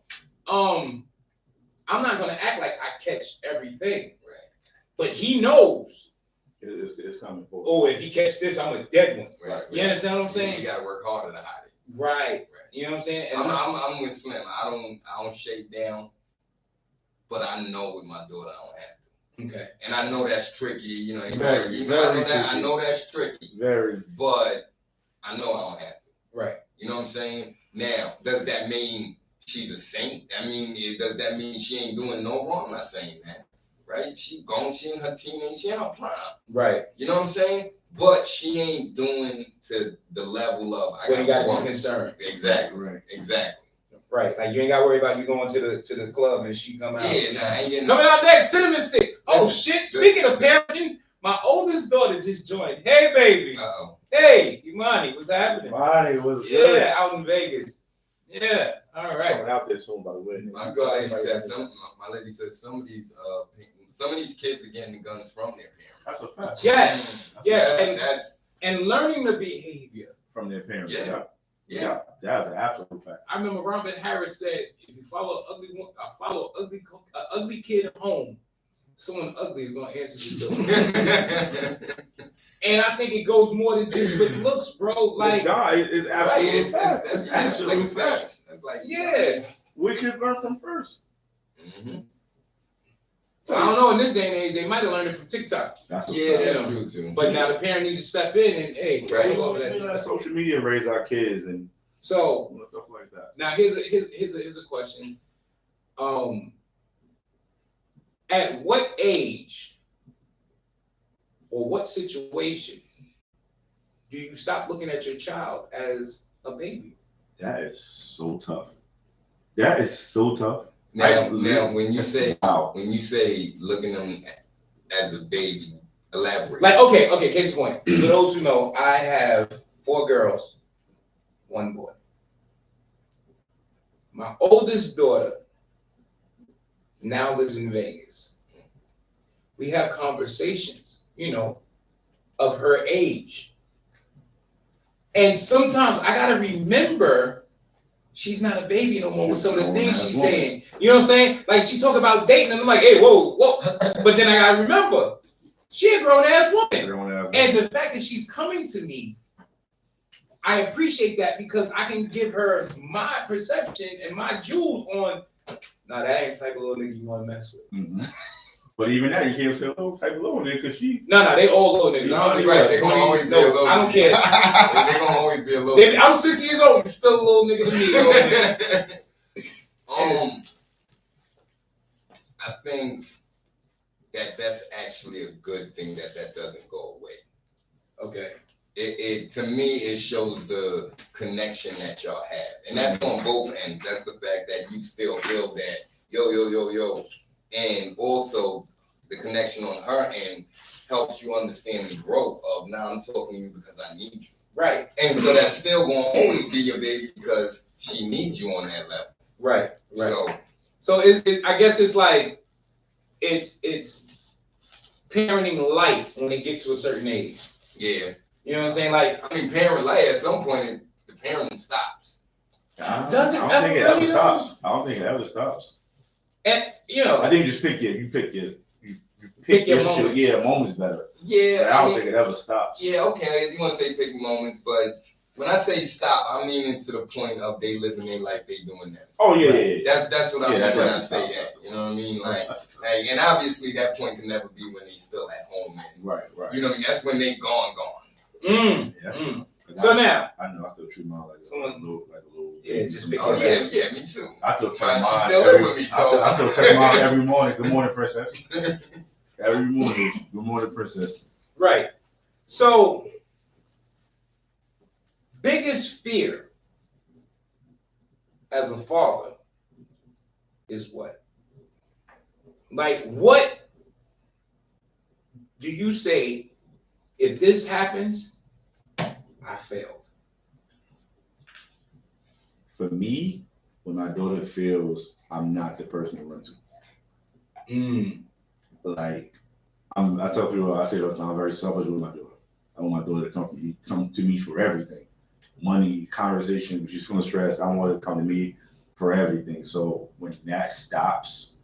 [SPEAKER 2] I'm not gonna act like I catch everything, right? But he knows.
[SPEAKER 1] It's coming forward.
[SPEAKER 2] Oh, if he catch this, I'm a dead one.
[SPEAKER 3] Right.
[SPEAKER 2] You understand what I'm saying?
[SPEAKER 3] You gotta work harder to hide it.
[SPEAKER 2] Right. You know what I'm saying? And
[SPEAKER 3] I'm with Slim. I don't shake down, but I know with my daughter I don't have to.
[SPEAKER 2] Okay.
[SPEAKER 3] And I know that's tricky. I know that's tricky.
[SPEAKER 1] Very.
[SPEAKER 3] But I know I don't have to.
[SPEAKER 2] Right.
[SPEAKER 3] You know what I'm saying? Now, does that mean she's a saint? Does that mean she ain't doing no wrong? I'm not saying that. Right? She in her teenage, she in her prime.
[SPEAKER 2] Right.
[SPEAKER 3] You know what I'm saying? But she ain't doing to the level of
[SPEAKER 2] you gotta be concerned.
[SPEAKER 3] Exactly.
[SPEAKER 1] Right.
[SPEAKER 3] Exactly.
[SPEAKER 2] Right. Like you ain't gotta worry about you going to the club and she come out.
[SPEAKER 3] Yeah, nah, I ain't getting
[SPEAKER 2] coming out next, cinnamon stick. Oh shit. Speaking of parenting, my oldest daughter just joined. Hey baby.
[SPEAKER 3] Uh-oh.
[SPEAKER 2] Hey, Imani, what's happening?
[SPEAKER 1] Imani was good.
[SPEAKER 2] Yeah, out in Vegas. Yeah. All right.
[SPEAKER 1] Coming out there soon, by the way.
[SPEAKER 3] My lady said some of these kids are getting the guns from their parents.
[SPEAKER 1] That's a fact.
[SPEAKER 2] Yes. And learning the behavior
[SPEAKER 1] from their parents.
[SPEAKER 3] Yeah.
[SPEAKER 1] That's an absolute fact.
[SPEAKER 2] I remember Robert Harris said, if you follow ugly kid home, someone ugly is gonna answer the door. And I think it goes more than just with looks, bro. Like,
[SPEAKER 1] God, it's absolute fact. That's absolute fact.
[SPEAKER 3] That's like,
[SPEAKER 1] we kids learn from first.
[SPEAKER 3] Mm-hmm.
[SPEAKER 2] So I don't know. In this day and age, they might have learned it from TikTok.
[SPEAKER 3] That's true too.
[SPEAKER 2] But now the parent needs to step in and over that.
[SPEAKER 1] Let social media raise our kids and
[SPEAKER 2] so
[SPEAKER 1] stuff like that.
[SPEAKER 2] Now here's a question. At what age or what situation do you stop looking at your child as a baby?
[SPEAKER 1] That is so tough.
[SPEAKER 3] Now, when you say looking at them as a baby, elaborate.
[SPEAKER 2] Like, okay, case in point. For those who know, I have 4 girls, 1 boy. My oldest daughter now lives in Vegas. We have conversations, of her age. And sometimes I gotta remember she's not a baby no more with some of the things she's saying. You know what I'm saying? Like she talk about dating and I'm like, hey, whoa. But then I gotta remember, she a grown ass woman. And the fact that she's coming to me, I appreciate that because I can give her my perception and my jewels on, nah, that ain't the type of little nigga you want to mess with.
[SPEAKER 1] Mm-hmm. But even now, you can't say, oh, type of little nigga, because she...
[SPEAKER 2] No, they all little niggas.
[SPEAKER 3] They're going to always be a little.
[SPEAKER 2] I don't care.
[SPEAKER 3] They're going to always be a little.
[SPEAKER 2] I'm 60 years old. You're still a little nigga to me.
[SPEAKER 3] I think that's actually a good thing that doesn't go away.
[SPEAKER 2] Okay.
[SPEAKER 3] It to me, it shows the connection that y'all have. And that's on both ends. That's the fact that you still feel that, yo. And also, the connection on her end helps you understand the growth of, now I'm talking to you because I need you.
[SPEAKER 2] Right.
[SPEAKER 3] And so that's still going to always be your baby because she needs you on that level.
[SPEAKER 2] Right. So it's I guess it's like, it's parenting life when they get to a certain age.
[SPEAKER 3] Yeah.
[SPEAKER 2] You know what I'm saying? Like,
[SPEAKER 3] I mean, parent life, at some point, the parenting stops.
[SPEAKER 1] I don't think it ever stops. I don't think it ever stops.
[SPEAKER 2] And,
[SPEAKER 1] I think you just pick your moments. Yeah, moments better.
[SPEAKER 3] Yeah.
[SPEAKER 1] I don't think it ever stops.
[SPEAKER 3] Yeah, okay. If you want to say pick moments, but when I say stop, I mean to the point of they living their life, they doing that.
[SPEAKER 1] Oh, yeah.
[SPEAKER 3] That's what I mean when I say that. You know what I mean? Like, and obviously that point can never be when they still at home. And,
[SPEAKER 1] right.
[SPEAKER 3] You know what I mean? That's when they gone.
[SPEAKER 2] So now,
[SPEAKER 1] I know I still treat mine like a little.
[SPEAKER 2] Yeah, just pick
[SPEAKER 3] yeah, me too.
[SPEAKER 1] I still check mine.
[SPEAKER 3] She still live with me, so
[SPEAKER 1] I still check mine every morning. Good morning, princess. Every morning is good morning, princess.
[SPEAKER 2] Right. So, biggest fear as a father is what? Like, what do you say? If this happens, I failed.
[SPEAKER 1] For me, when my daughter feels I'm not the person to run to. Like, I tell people, I say that I'm very selfish with my daughter. I want my daughter to come to me for everything. Money, conversation, when she's feeling stressed, I want her to come to me for everything. So when that stops,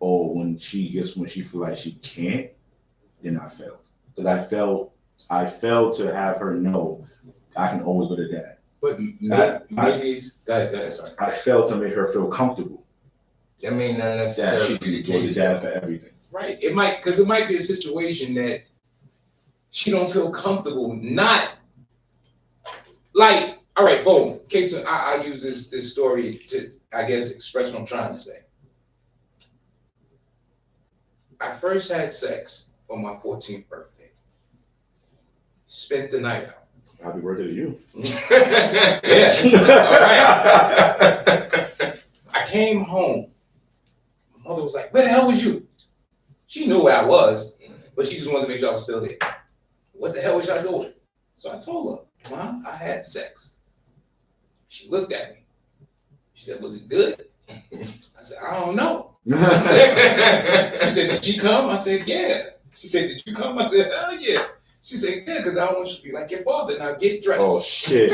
[SPEAKER 1] or when she feels like she can't, then I failed. Because I failed to have her know I can always go to dad.
[SPEAKER 2] But maybe go ahead, sorry.
[SPEAKER 1] I failed to make her feel comfortable.
[SPEAKER 3] I mean, not necessarily
[SPEAKER 1] that she can go to dad for everything.
[SPEAKER 2] Right. It might be a situation that she don't feel comfortable. Not like, all right, boom. Case I use this story to, I guess, express what I'm trying to say. I first had sex on my 14th birthday. Spent the night out.
[SPEAKER 1] Happy birthday to you.
[SPEAKER 2] Yeah. All right. I came home. My mother was like, where the hell was you? She knew where I was, but she just wanted to make sure I was still there. What the hell was y'all doing? So I told her, Mom, I had sex. She looked at me. She said, was it good? I said, I don't know. She said, did she come? I said, yeah. She said, did you come? I said, hell yeah. She said, yeah, because I don't want you to be like your father. Now get dressed.
[SPEAKER 1] Oh, shit.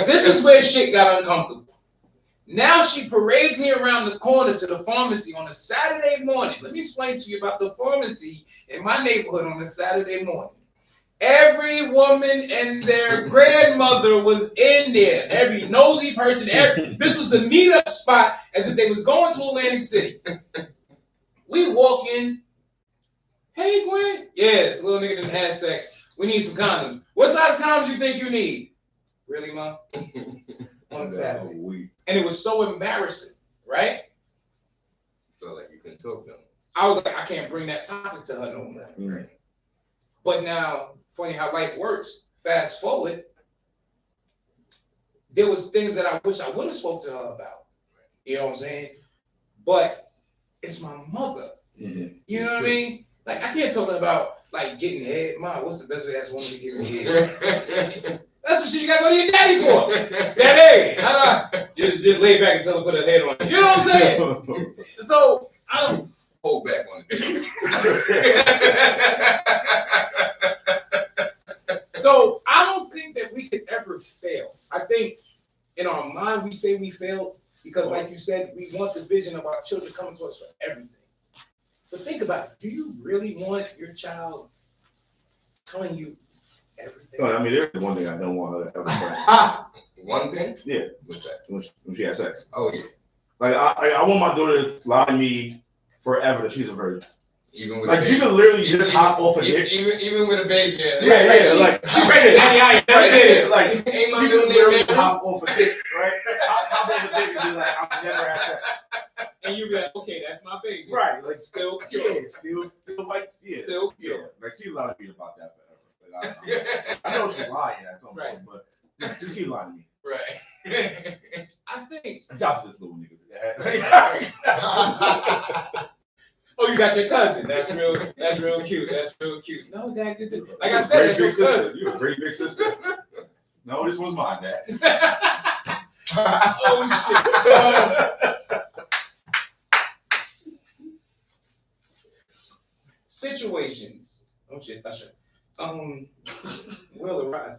[SPEAKER 2] This is where shit got uncomfortable. Now she parades me around the corner to the pharmacy on a Saturday morning. Let me explain to you about the pharmacy in my neighborhood on a Saturday morning. Every woman and their grandmother was in there. Every nosy person. This was the meetup spot as if they was going to Atlantic City. We walk in. Hey, Gwen. Yeah, this little nigga done had sex. We need some condoms. What size condoms you think you need? Really, Mom? On Saturday. And it was so embarrassing, right?
[SPEAKER 3] Felt like you couldn't talk to him.
[SPEAKER 2] I was like, I can't bring that topic to her no more.
[SPEAKER 3] Right.
[SPEAKER 2] But now, funny how life works. Fast forward, there was things that I wish I would have spoke to her about. You know what I'm saying? but it's my mother.
[SPEAKER 1] Mhm.
[SPEAKER 2] You know what I mean? Like I can't talk about like getting head. Mom, what's the best way that's woman to give me head? That's what shit you gotta go to your daddy for. Daddy, how do I just lay back and tell her to put her head on? You know what I'm saying? So I don't
[SPEAKER 3] hold back on it.
[SPEAKER 2] So I don't think that we could ever fail. I think in our mind we say we failed because, like you said, we want the vision of our children coming to us for everything. But think about it. Do you really want your child telling you everything?
[SPEAKER 1] No, I mean, there's one thing I don't want her to ever say.
[SPEAKER 3] One thing?
[SPEAKER 1] Yeah.
[SPEAKER 3] What's that?
[SPEAKER 1] When she has sex.
[SPEAKER 3] Oh, yeah.
[SPEAKER 1] Like, I want my daughter to lie to me forever that she's a virgin.
[SPEAKER 3] Even with
[SPEAKER 1] like, she could literally just hop off a dick.
[SPEAKER 3] Even with a baby.
[SPEAKER 1] Yeah, like, she ready. Like,
[SPEAKER 3] ain't
[SPEAKER 1] she
[SPEAKER 3] my
[SPEAKER 1] could
[SPEAKER 3] middle
[SPEAKER 1] literally
[SPEAKER 3] name.
[SPEAKER 1] hop off a dick, right? Hop off a dick and be like, I've never had sex.
[SPEAKER 2] And you be like, okay, that's my baby.
[SPEAKER 1] Right, like,
[SPEAKER 2] Still pure.
[SPEAKER 1] Yeah, still like, yeah.
[SPEAKER 2] Still
[SPEAKER 1] Yeah,
[SPEAKER 2] pure.
[SPEAKER 1] like, she lied to me about that forever. Like, I know she's lying at some point, but she lied to me.
[SPEAKER 3] Right.
[SPEAKER 2] I think.
[SPEAKER 1] Drop this little nigga.
[SPEAKER 2] Oh, you got your cousin. That's real cute. That's real cute. No, Dad, this is like I said, that's your cousin.
[SPEAKER 1] You're a great big sister. No, this was mine, Dad.
[SPEAKER 2] Oh shit. Situations. Oh shit, that's it. Will arise.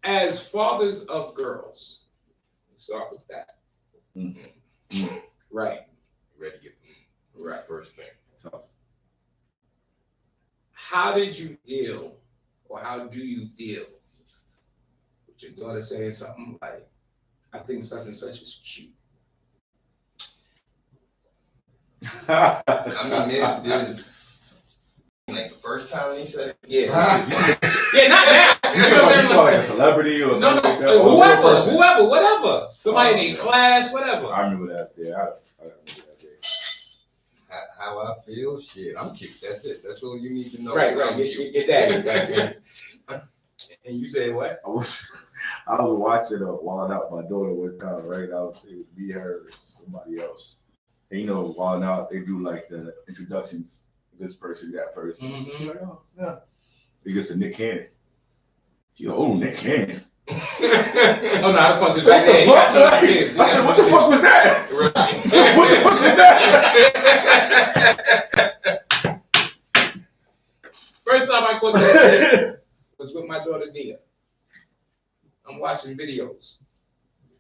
[SPEAKER 2] As fathers of girls, let's start with that.
[SPEAKER 1] Mm-hmm.
[SPEAKER 2] Right.
[SPEAKER 3] Ready to get right first thing.
[SPEAKER 1] Tough.
[SPEAKER 2] How did you deal, or how do you deal with your daughter saying something like, I think such and such is cute?
[SPEAKER 3] I mean, there's like the first time he said it.
[SPEAKER 2] Yeah. Yeah, not that.
[SPEAKER 1] You know, like a celebrity or something like that.
[SPEAKER 2] Whoever, whatever. Somebody in class, whatever.
[SPEAKER 1] I remember that day. I remember that day.
[SPEAKER 3] How I feel? Shit, I'm cute. That's it. That's all you need to know.
[SPEAKER 2] Right. Get that. Right. And you said what?
[SPEAKER 1] I was watching Wild Out, my daughter one time, right? It was me, her, somebody else. And you know, Wild Out, they do like the introductions. This person, that person.
[SPEAKER 2] Mm-hmm.
[SPEAKER 1] So she's like, oh, yeah. He gets to Nick Cannon. She goes, oh, Nick Cannon.
[SPEAKER 2] Oh, no, I punch his
[SPEAKER 1] So
[SPEAKER 2] back
[SPEAKER 1] what the
[SPEAKER 2] there.
[SPEAKER 1] fuck? I said, what the fuck was that?
[SPEAKER 3] Right.
[SPEAKER 1] What the fuck was that?
[SPEAKER 2] First time I caught that was with my daughter Nia. I'm watching videos.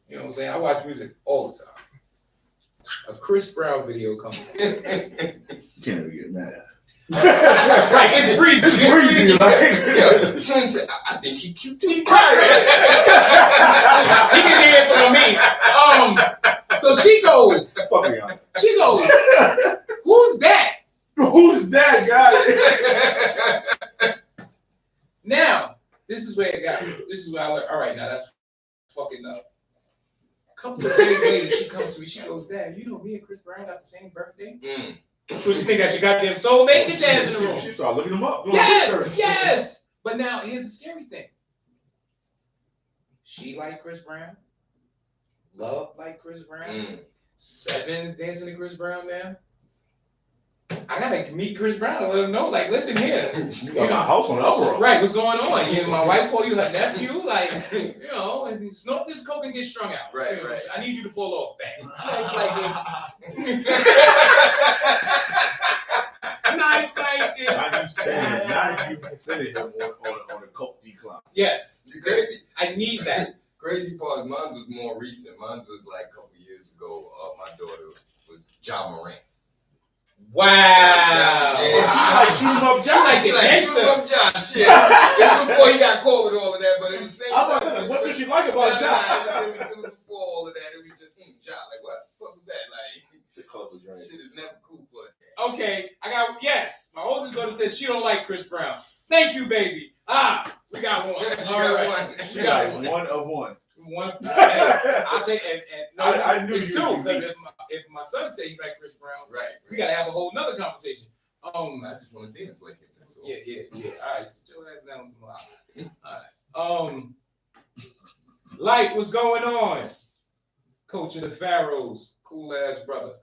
[SPEAKER 2] You know what I'm saying? I watch music all the time. A Chris Brown video comes on.
[SPEAKER 1] You can't ever get mad at it.
[SPEAKER 2] Right, it's breezy.
[SPEAKER 1] It's breezy, like.
[SPEAKER 3] Yo, son said, I think he cute too.
[SPEAKER 2] He can hear it from me. So she goes, who's that?
[SPEAKER 1] Who's that guy?
[SPEAKER 2] Now, this is where it got. This is where I learned. All right, now that's fucking up. A couple of days later, she comes to me. She goes, Dad, you know me and Chris Brown got the same birthday? So what you think, that she got them soulmate? Get your ass in the room.
[SPEAKER 1] She started looking them up.
[SPEAKER 2] Yes. But now here's the scary thing. She like Chris Brown. Love like Chris Brown. Seven's dancing to Chris Brown now. I gotta meet Chris Brown and let him know, like, listen here.
[SPEAKER 1] You got my house on the upper road.
[SPEAKER 2] Right, what's going on? You know, my wife call you her nephew, like, you know, snort this coke and get strung out.
[SPEAKER 3] Right,
[SPEAKER 2] you know,
[SPEAKER 3] right.
[SPEAKER 2] I need you to fall off, bang. Nice.
[SPEAKER 1] Now you said it on a coke decline.
[SPEAKER 2] Yes.
[SPEAKER 3] Crazy.
[SPEAKER 2] I need that.
[SPEAKER 3] Crazy part, mine was more recent. Mine was like a couple years ago. My daughter was John Morant.
[SPEAKER 2] Wow.
[SPEAKER 3] Yeah.
[SPEAKER 1] She like shoot him up John.
[SPEAKER 3] Shit. It was before he got caught with all of that, but it was the same.
[SPEAKER 1] I was about to say, what did she like about John?
[SPEAKER 3] It was before all of that. It was just John. Like, what the fuck was that? Like, shit is never cool for it.
[SPEAKER 2] Okay, yes. My oldest daughter says she don't like Chris Brown. Thank you, baby. We got one. All right.
[SPEAKER 1] She got one of one.
[SPEAKER 2] I'll take and no,
[SPEAKER 1] I knew
[SPEAKER 2] it's
[SPEAKER 1] you
[SPEAKER 2] two.
[SPEAKER 1] would
[SPEAKER 2] Because if my son say he like Chris Brown,
[SPEAKER 3] Right.
[SPEAKER 2] we gotta have a whole nother conversation.
[SPEAKER 3] I just want to dance like him. So.
[SPEAKER 2] Yeah. All right, sit your ass down on the block. All right. Light, what's going on? Coach of the Pharaohs, cool ass brother.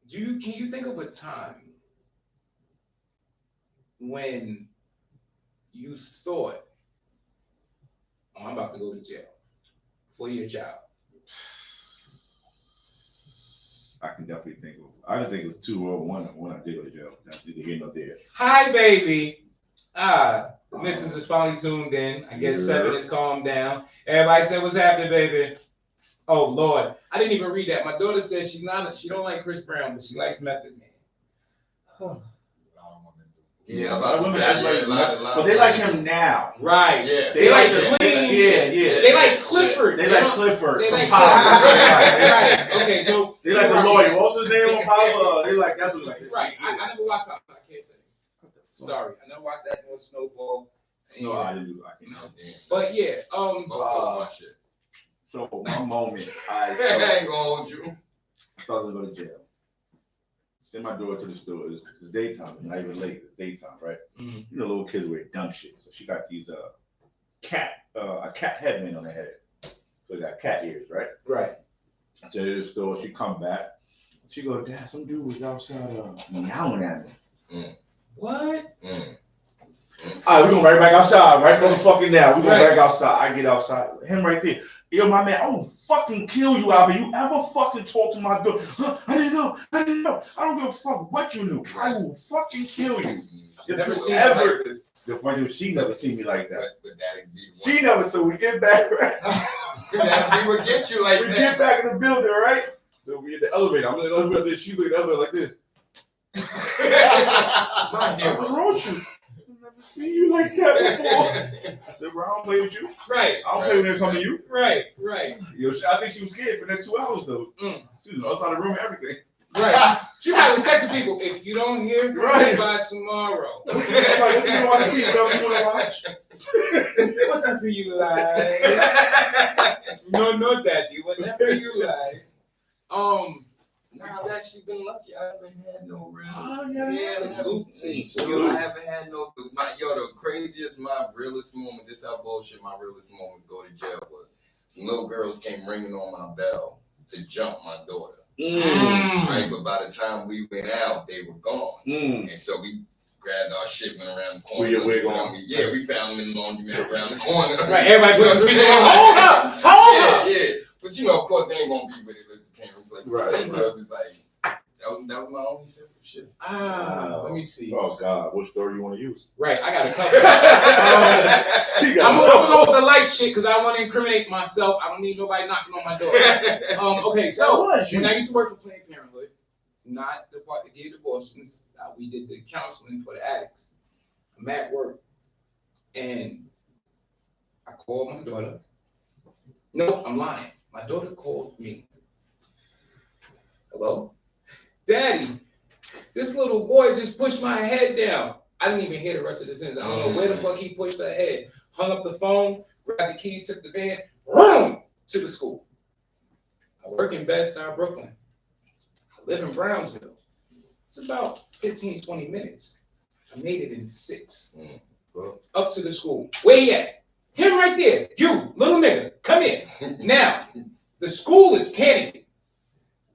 [SPEAKER 2] Can you think of a time when you thought, oh, I'm about to go to jail for your child?
[SPEAKER 1] I can definitely think of. I can think of two or one when I did go to jail. That's neither here nor there.
[SPEAKER 2] Hi, baby. The missus is finally tuned in. I guess 7 is calmed down. Everybody said, "What's happening, baby?" Oh Lord, I didn't even read that. My daughter says she don't like Chris Brown, but she likes Method Man.
[SPEAKER 3] Yeah, but
[SPEAKER 1] they like him now.
[SPEAKER 2] Right.
[SPEAKER 3] Yeah.
[SPEAKER 2] They like clean.
[SPEAKER 1] Yeah.
[SPEAKER 2] They like Clifford.
[SPEAKER 1] They like Clifford.
[SPEAKER 2] They
[SPEAKER 1] from
[SPEAKER 2] like
[SPEAKER 1] Power.
[SPEAKER 2] right. Okay, so
[SPEAKER 1] They like the lawyer. What's his name on Power? They like that's what they like.
[SPEAKER 2] Right. I never watched Power. I can't tell you. Sorry, I never watched that no Snowfall.
[SPEAKER 1] No, I didn't do. I can't.
[SPEAKER 2] But yeah,
[SPEAKER 1] So my moment,
[SPEAKER 3] I ain't gonna hold you.
[SPEAKER 1] I thought I was gonna go to jail. Send my daughter to the store. It's daytime, not even late. It's daytime, right?
[SPEAKER 2] Mm-hmm.
[SPEAKER 1] You know, little kids wear dumb shit. So she got these a cat headband on her head. So they got cat ears, right?
[SPEAKER 2] Right.
[SPEAKER 1] I tell her to the store. She come back. She go, Dad, some dude was outside meowing at me.
[SPEAKER 2] What?
[SPEAKER 1] All right, we going right back outside, right motherfucking now. We going back outside. I get outside. Him right there. Yo, my man, I will fucking kill you out here. You ever fucking talk to my daughter? I didn't know. I don't give a fuck what you knew. I will fucking kill you.
[SPEAKER 2] Never seen
[SPEAKER 1] ever. Like the funny thing, she never seen me like that.
[SPEAKER 3] But that'd be
[SPEAKER 1] she never. So we get back, right?
[SPEAKER 3] That we would get you like
[SPEAKER 1] we
[SPEAKER 3] that.
[SPEAKER 1] We get back in the building, right? So we in the elevator. I'm in the elevator. She's in the elevator like this. What's wrong with you? I've never seen you like that before. I said, bro, I don't play with you.
[SPEAKER 2] Right.
[SPEAKER 1] I don't play when they come to you.
[SPEAKER 2] Right.
[SPEAKER 1] Yo, I think she was scared for the next 2 hours though. She was outside the room and everything.
[SPEAKER 2] Right. She probably was texting people, if you don't hear from me by tomorrow.
[SPEAKER 1] What do you want to watch? Whatever you want to watch.
[SPEAKER 2] Whatever you like. No, daddy. Whatever you like.
[SPEAKER 3] I've actually been lucky. I haven't had no real.
[SPEAKER 1] I
[SPEAKER 3] haven't had no. The craziest, my realest moment. This how bullshit. My realest moment to go to jail was some little girls came ringing on my bell to jump my daughter. Right, but by the time we went out, they were gone, and so we grabbed our shit, went around the corner.
[SPEAKER 1] We found
[SPEAKER 3] them in the laundromat around the corner.
[SPEAKER 2] Right, everybody put the hold up.
[SPEAKER 3] Yeah. But of course, they ain't gonna be with it with the parents like
[SPEAKER 1] right.
[SPEAKER 3] So it was like that was my only simple shit.
[SPEAKER 2] Let me see.
[SPEAKER 1] Oh God, what story you want to use?
[SPEAKER 2] Right, I got a couple. I'm gonna go with the light shit because I want to incriminate myself. I don't need nobody knocking on my door. Okay, so when I used to work for Planned Parenthood, not the part that gave abortions, we did the counseling for the addicts. I'm at work, and I called my daughter. No, I'm lying. My daughter called me. Hello? Daddy, this little boy just pushed my head down. I didn't even hear the rest of the sentence. I don't know where the fuck he pushed her head. Hung up the phone, grabbed the keys, took the van, boom, to the school. I work in Bed-Stuy, Brooklyn. I live in Brownsville. It's about 15, 20 minutes. I made it in 6. Up to the school. Where he at? Him right there. You, little nigga, come here. Now, the school is panicking.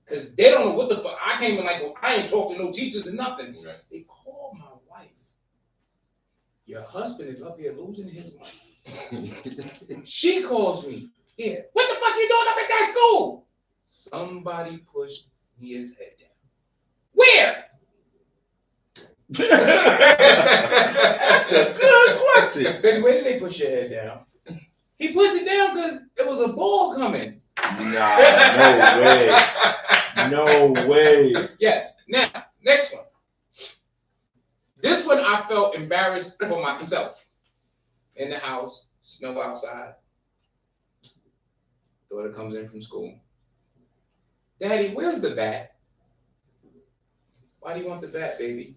[SPEAKER 2] Because they don't know what the fuck. I came in like, well, I ain't talked to no teachers or nothing. Right. They called my wife. Your husband is up here losing his mind. She calls me. Yeah. What the fuck you doing up at that school? Somebody pushed his head down. Where?
[SPEAKER 1] That's a good question.
[SPEAKER 2] Baby, where did they push your head down? He pushed it down because it was a ball coming.
[SPEAKER 1] Nah, no way.
[SPEAKER 2] Yes. Now, next one. This one I felt embarrassed for myself. In the house, snow outside. Daughter comes in from school. Daddy, where's the bat? Why do you want the bat, baby?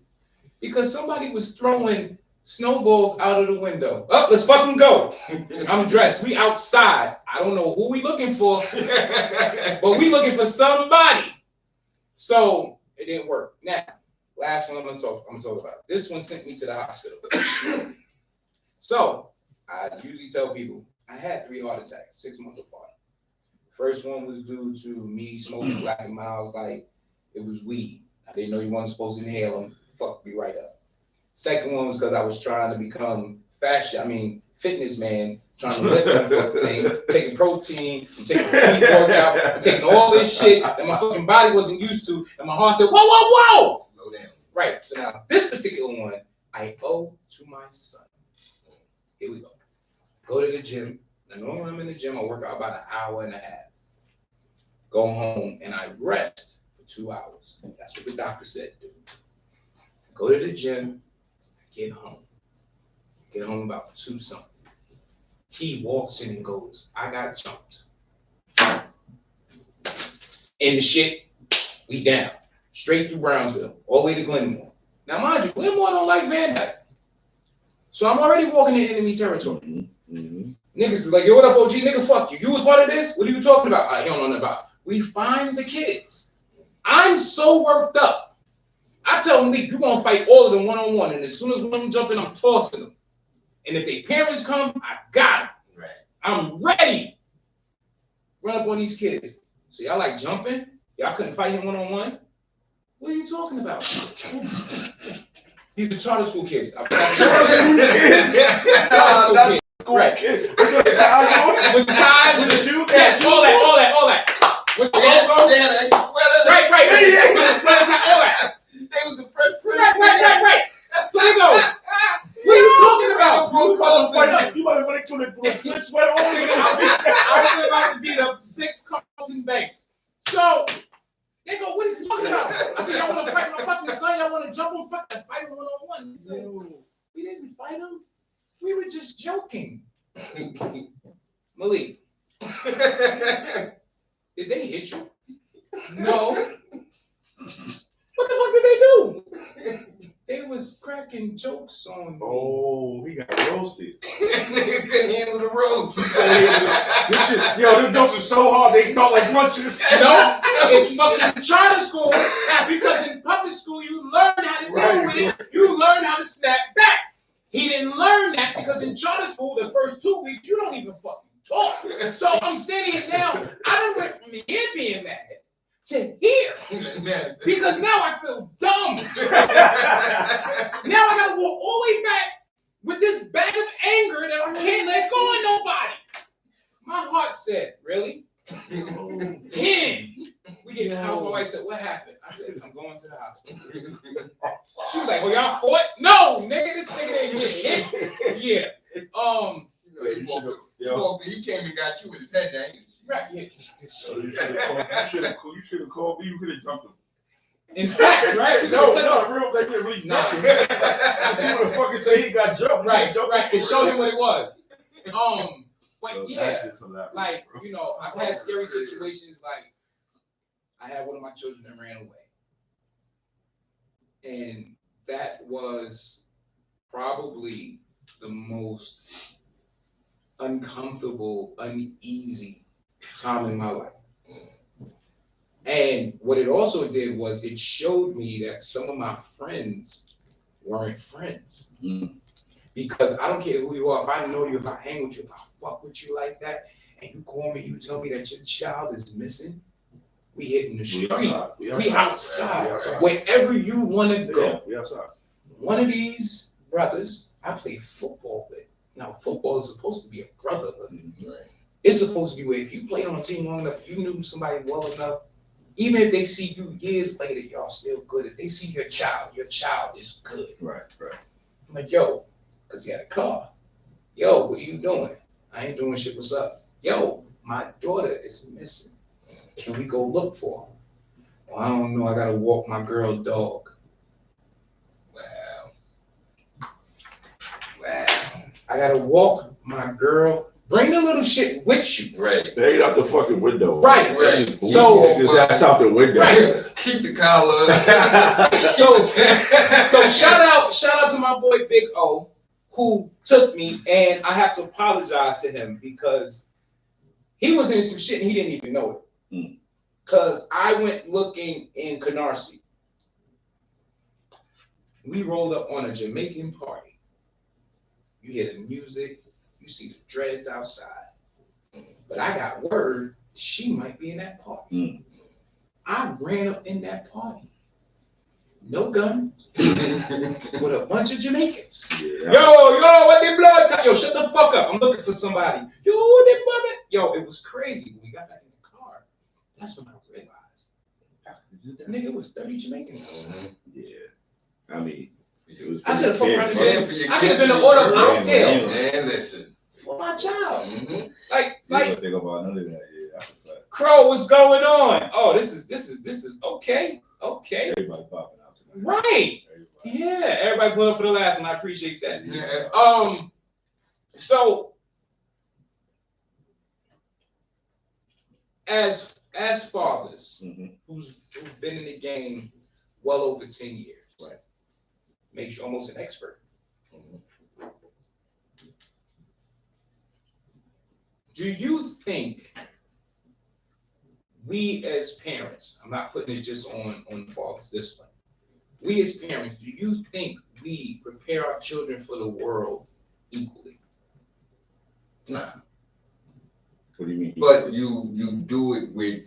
[SPEAKER 2] Because somebody was throwing snowballs out of the window. Oh, let's fucking go. I'm dressed. We outside. I don't know who we looking for, but we looking for somebody. So it didn't work. Now, last one I'm gonna talk about. This one sent me to the hospital. So I usually tell people, I had 3 heart attacks 6 months apart. First one was due to me smoking Black and Miles like it was weed. I didn't know you wasn't supposed to inhale them. Fucked me right up. Second one was because I was trying to become fitness man, trying to lift that fucking thing, taking protein, taking pre-workout, taking all this shit that my fucking body wasn't used to, and my heart said, whoa, whoa, whoa!
[SPEAKER 3] Slow down.
[SPEAKER 2] Right, so now this particular one, I owe to my son. Here we go. Go to the gym. Now, normally when I'm in the gym, I work out about an hour and a half. Go home and I rest for 2 hours. That's what the doctor said to do. Go to the gym, get home. Get home about 2 something. He walks in and goes, I got jumped. In the shit, we down. Straight through Brownsville, all the way to Glenmore. Now, mind you, Glenmore don't like Van Dyke. So I'm already walking in enemy territory. Niggas is like, yo, what up, OG? Nigga, fuck you. You was part of this? What are you talking about? I don't know nothing about. We find the kids. I'm so worked up. I tell them, you're going to fight all of them one-on-one. And as soon as one of them jump in, I'm tossing them. And if their parents come, I got them.
[SPEAKER 3] Right. I'm
[SPEAKER 2] ready. Run up on these kids. So y'all like jumping? Y'all couldn't fight him one-on-one? What are you talking about? These are charter school kids. Charter school kids. Right. With ties and the shoe? Yes, all that. With the logo? Right. With the sweater tie, all that.
[SPEAKER 3] They was the first
[SPEAKER 2] Right. So we go. What are you talking about?
[SPEAKER 1] You motherfucker threw the sweater on me.
[SPEAKER 2] I was about to beat up 6 Carlton Banks. So they go, what are you talking about? I said, y'all want to fight my fucking son? Y'all want to jump on fucking fight him one-on-one? He said, we didn't fight him. We were just joking. Malik, did they hit you? No. What the fuck did they do? They was cracking jokes on me.
[SPEAKER 1] Oh, he got roasted.
[SPEAKER 3] Couldn't handle the roast.
[SPEAKER 1] Them jokes are so hard they felt like punches.
[SPEAKER 2] No, it's fucking charter school. Because in public school, you learn how to deal with it. You learn how to snap back. He didn't learn that because in charter school, the first 2 weeks, you don't even fucking talk. So I'm standing here now. I done went from here being mad to here. Because now I feel dumb. Now I gotta walk all the way back with this bag of anger that I can't let go of nobody. My heart said, really? Him. We get in the house, my wife said, what happened? I said, I'm going to the hospital. She was like, well, y'all fought? No, nigga, this nigga ain't get hit. Yeah.
[SPEAKER 3] He came and got you with his head down.
[SPEAKER 2] Right, yeah.
[SPEAKER 1] You should have called me. You could have jumped him.
[SPEAKER 2] In fact, right?
[SPEAKER 1] No, real. They didn't really.
[SPEAKER 2] Nah.
[SPEAKER 1] I see what the fucker say. He got jumped.
[SPEAKER 2] Right. It showed him what it was. But yeah, like, I've had scary situations. Like, I had one of my children that ran away, and that was probably the most uncomfortable, uneasy time in my life. And what it also did was it showed me that some of my friends weren't friends. Because I don't care who you are. If I know you, if I hang with you, if I fuck with you like that, and you call me, you tell me that your child is missing, we hitting the street. We outside. Wherever you want to go.
[SPEAKER 1] Yeah, we outside.
[SPEAKER 2] One of these brothers I played football with. Now, football is supposed to be a brotherhood. Right. It's supposed to be where if you played on a team long enough, you knew somebody well enough, even if they see you years later, y'all still good. If they see your child is good.
[SPEAKER 1] Right.
[SPEAKER 2] I'm like, yo, because he had a car. Yo, what are you doing? I ain't doing shit. What's up? Yo, my daughter is missing. Can we go look for her? Well, I don't know. I got to walk my girl dog. Wow. I got to walk my girl. Bring the little shit with you.
[SPEAKER 3] Right.
[SPEAKER 1] They ain't out the fucking window.
[SPEAKER 2] Right.
[SPEAKER 1] So that's out the window.
[SPEAKER 3] Right. Keep the collar.
[SPEAKER 2] So shout out to my boy Big O, who took me, and I have to apologize to him because he was in some shit and he didn't even know it. Because I went looking in Canarsie. We rolled up on a Jamaican party. You hear the music, You see the dreads outside. But I got word she might be in that party. I ran up in that party. No gun. With a bunch of Jamaicans.
[SPEAKER 1] Yeah.
[SPEAKER 2] Yo, what the blood? Yo, shut the fuck up. I'm looking for somebody. Yo, what the blood? Yo, it was crazy. When we got back in the car, that's when I realized. Nigga, it was 30 Jamaicans outside.
[SPEAKER 1] Yeah. I mean, it was
[SPEAKER 2] I could have fucked around
[SPEAKER 3] Yeah,
[SPEAKER 2] again. I could have been an order of oxtail.
[SPEAKER 3] Man, listen.
[SPEAKER 2] For my child.
[SPEAKER 1] You don't think about none of that. Yeah, that's a fact.
[SPEAKER 2] Crow, what's going on? Oh, this is okay. Okay.
[SPEAKER 1] Everybody popping out tonight.
[SPEAKER 2] Right.
[SPEAKER 1] Everybody.
[SPEAKER 2] Yeah, everybody put up for the last one. I appreciate that. So as fathers who've been in the game well over 10 years, right? Makes you almost an expert. Do you think we as parents, I'm not putting this just on fathers this way, we as parents, do you think we prepare our children for the world equally?
[SPEAKER 3] Nah.
[SPEAKER 1] What do you mean?
[SPEAKER 3] But you do it with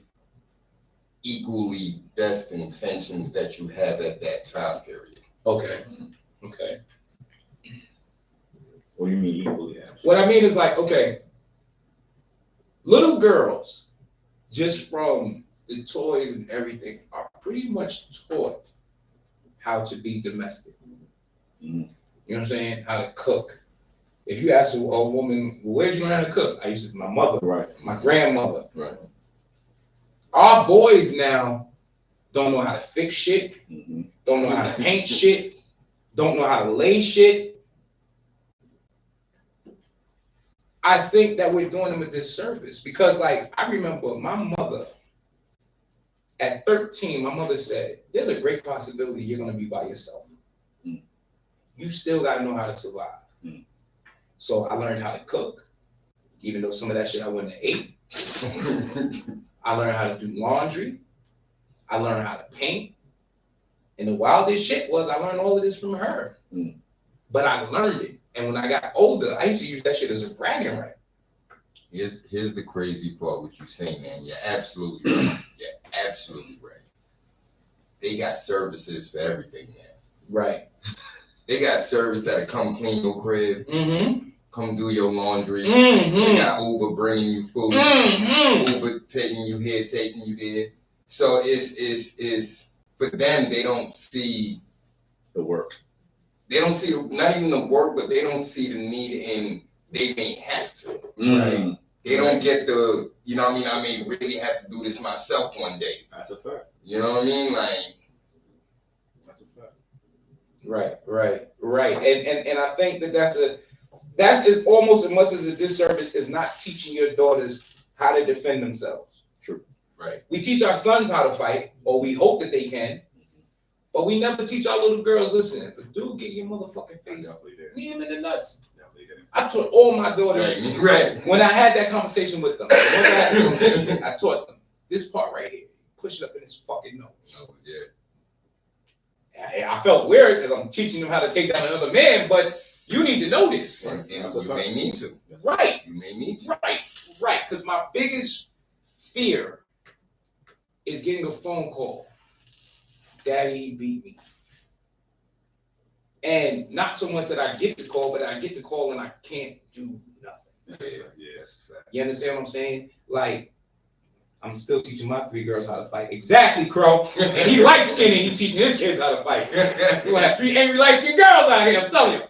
[SPEAKER 3] equally best intentions that you have at that time period.
[SPEAKER 2] Okay.
[SPEAKER 1] What do you mean equally?
[SPEAKER 2] What I mean is like, okay, little girls, just from the toys and everything, are pretty much taught how to be domestic. You know what I'm saying? How to cook. If you ask a woman, where'd you learn how to cook? I used to, my mother,
[SPEAKER 1] Right.
[SPEAKER 2] My grandmother.
[SPEAKER 3] Right.
[SPEAKER 2] Our boys now don't know how to fix shit, don't know how to paint shit, don't know how to lay shit. I think that we're doing them a disservice because, like, I remember my mother at 13, my mother said, there's a great possibility you're going to be by yourself. You still got to know how to survive. So I learned how to cook, even though some of that shit I wouldn't have ate. I learned how to do laundry. I learned how to paint. And the wildest shit was I learned all of this from her. But I learned it. And when I got older, I used to use that shit as a bragging right.
[SPEAKER 3] Here's the crazy part what you're saying, man. You're absolutely right. You're absolutely right. They got services for everything now.
[SPEAKER 2] Right.
[SPEAKER 3] They got service that'll come clean your crib, come do your laundry.
[SPEAKER 2] Mm-hmm.
[SPEAKER 3] They got Uber bringing you food, Uber taking you here, taking you there. So it's for them. They don't see
[SPEAKER 1] the work.
[SPEAKER 3] They don't see not even the work, but they don't see the need in. They may have to, right? They don't get the, you know what I mean? I may really have to do this myself one day.
[SPEAKER 1] That's a fact.
[SPEAKER 3] You know what I mean? Like,
[SPEAKER 1] that's a fact.
[SPEAKER 2] Right. And I think that's is almost as much as a disservice is not teaching your daughters how to defend themselves.
[SPEAKER 1] True.
[SPEAKER 3] Right.
[SPEAKER 2] We teach our sons how to fight, or we hope that they can, but we never teach our little girls, listen, if a dude get your motherfucking face, knee him in the nuts. I taught all my daughters,
[SPEAKER 3] right.
[SPEAKER 2] When I had that conversation with them, I taught them this part right here. Push it up in his fucking nose.
[SPEAKER 3] Yeah.
[SPEAKER 2] I felt weird because I'm teaching them how to take down another man, but you need to know this.
[SPEAKER 3] And you may need to.
[SPEAKER 2] Right.
[SPEAKER 3] You may need to.
[SPEAKER 2] Right. Because my biggest fear is getting a phone call. Daddy, he beat me. And not so much that I get the call, but I get the call and I can't do nothing.
[SPEAKER 3] Yeah.
[SPEAKER 2] You understand what I'm saying? Like, I'm still teaching my 3 girls how to fight. Exactly, Crow. And he light skinned and he teaching his kids how to fight. We're gonna have 3 angry light skinned girls out here, I'm telling you.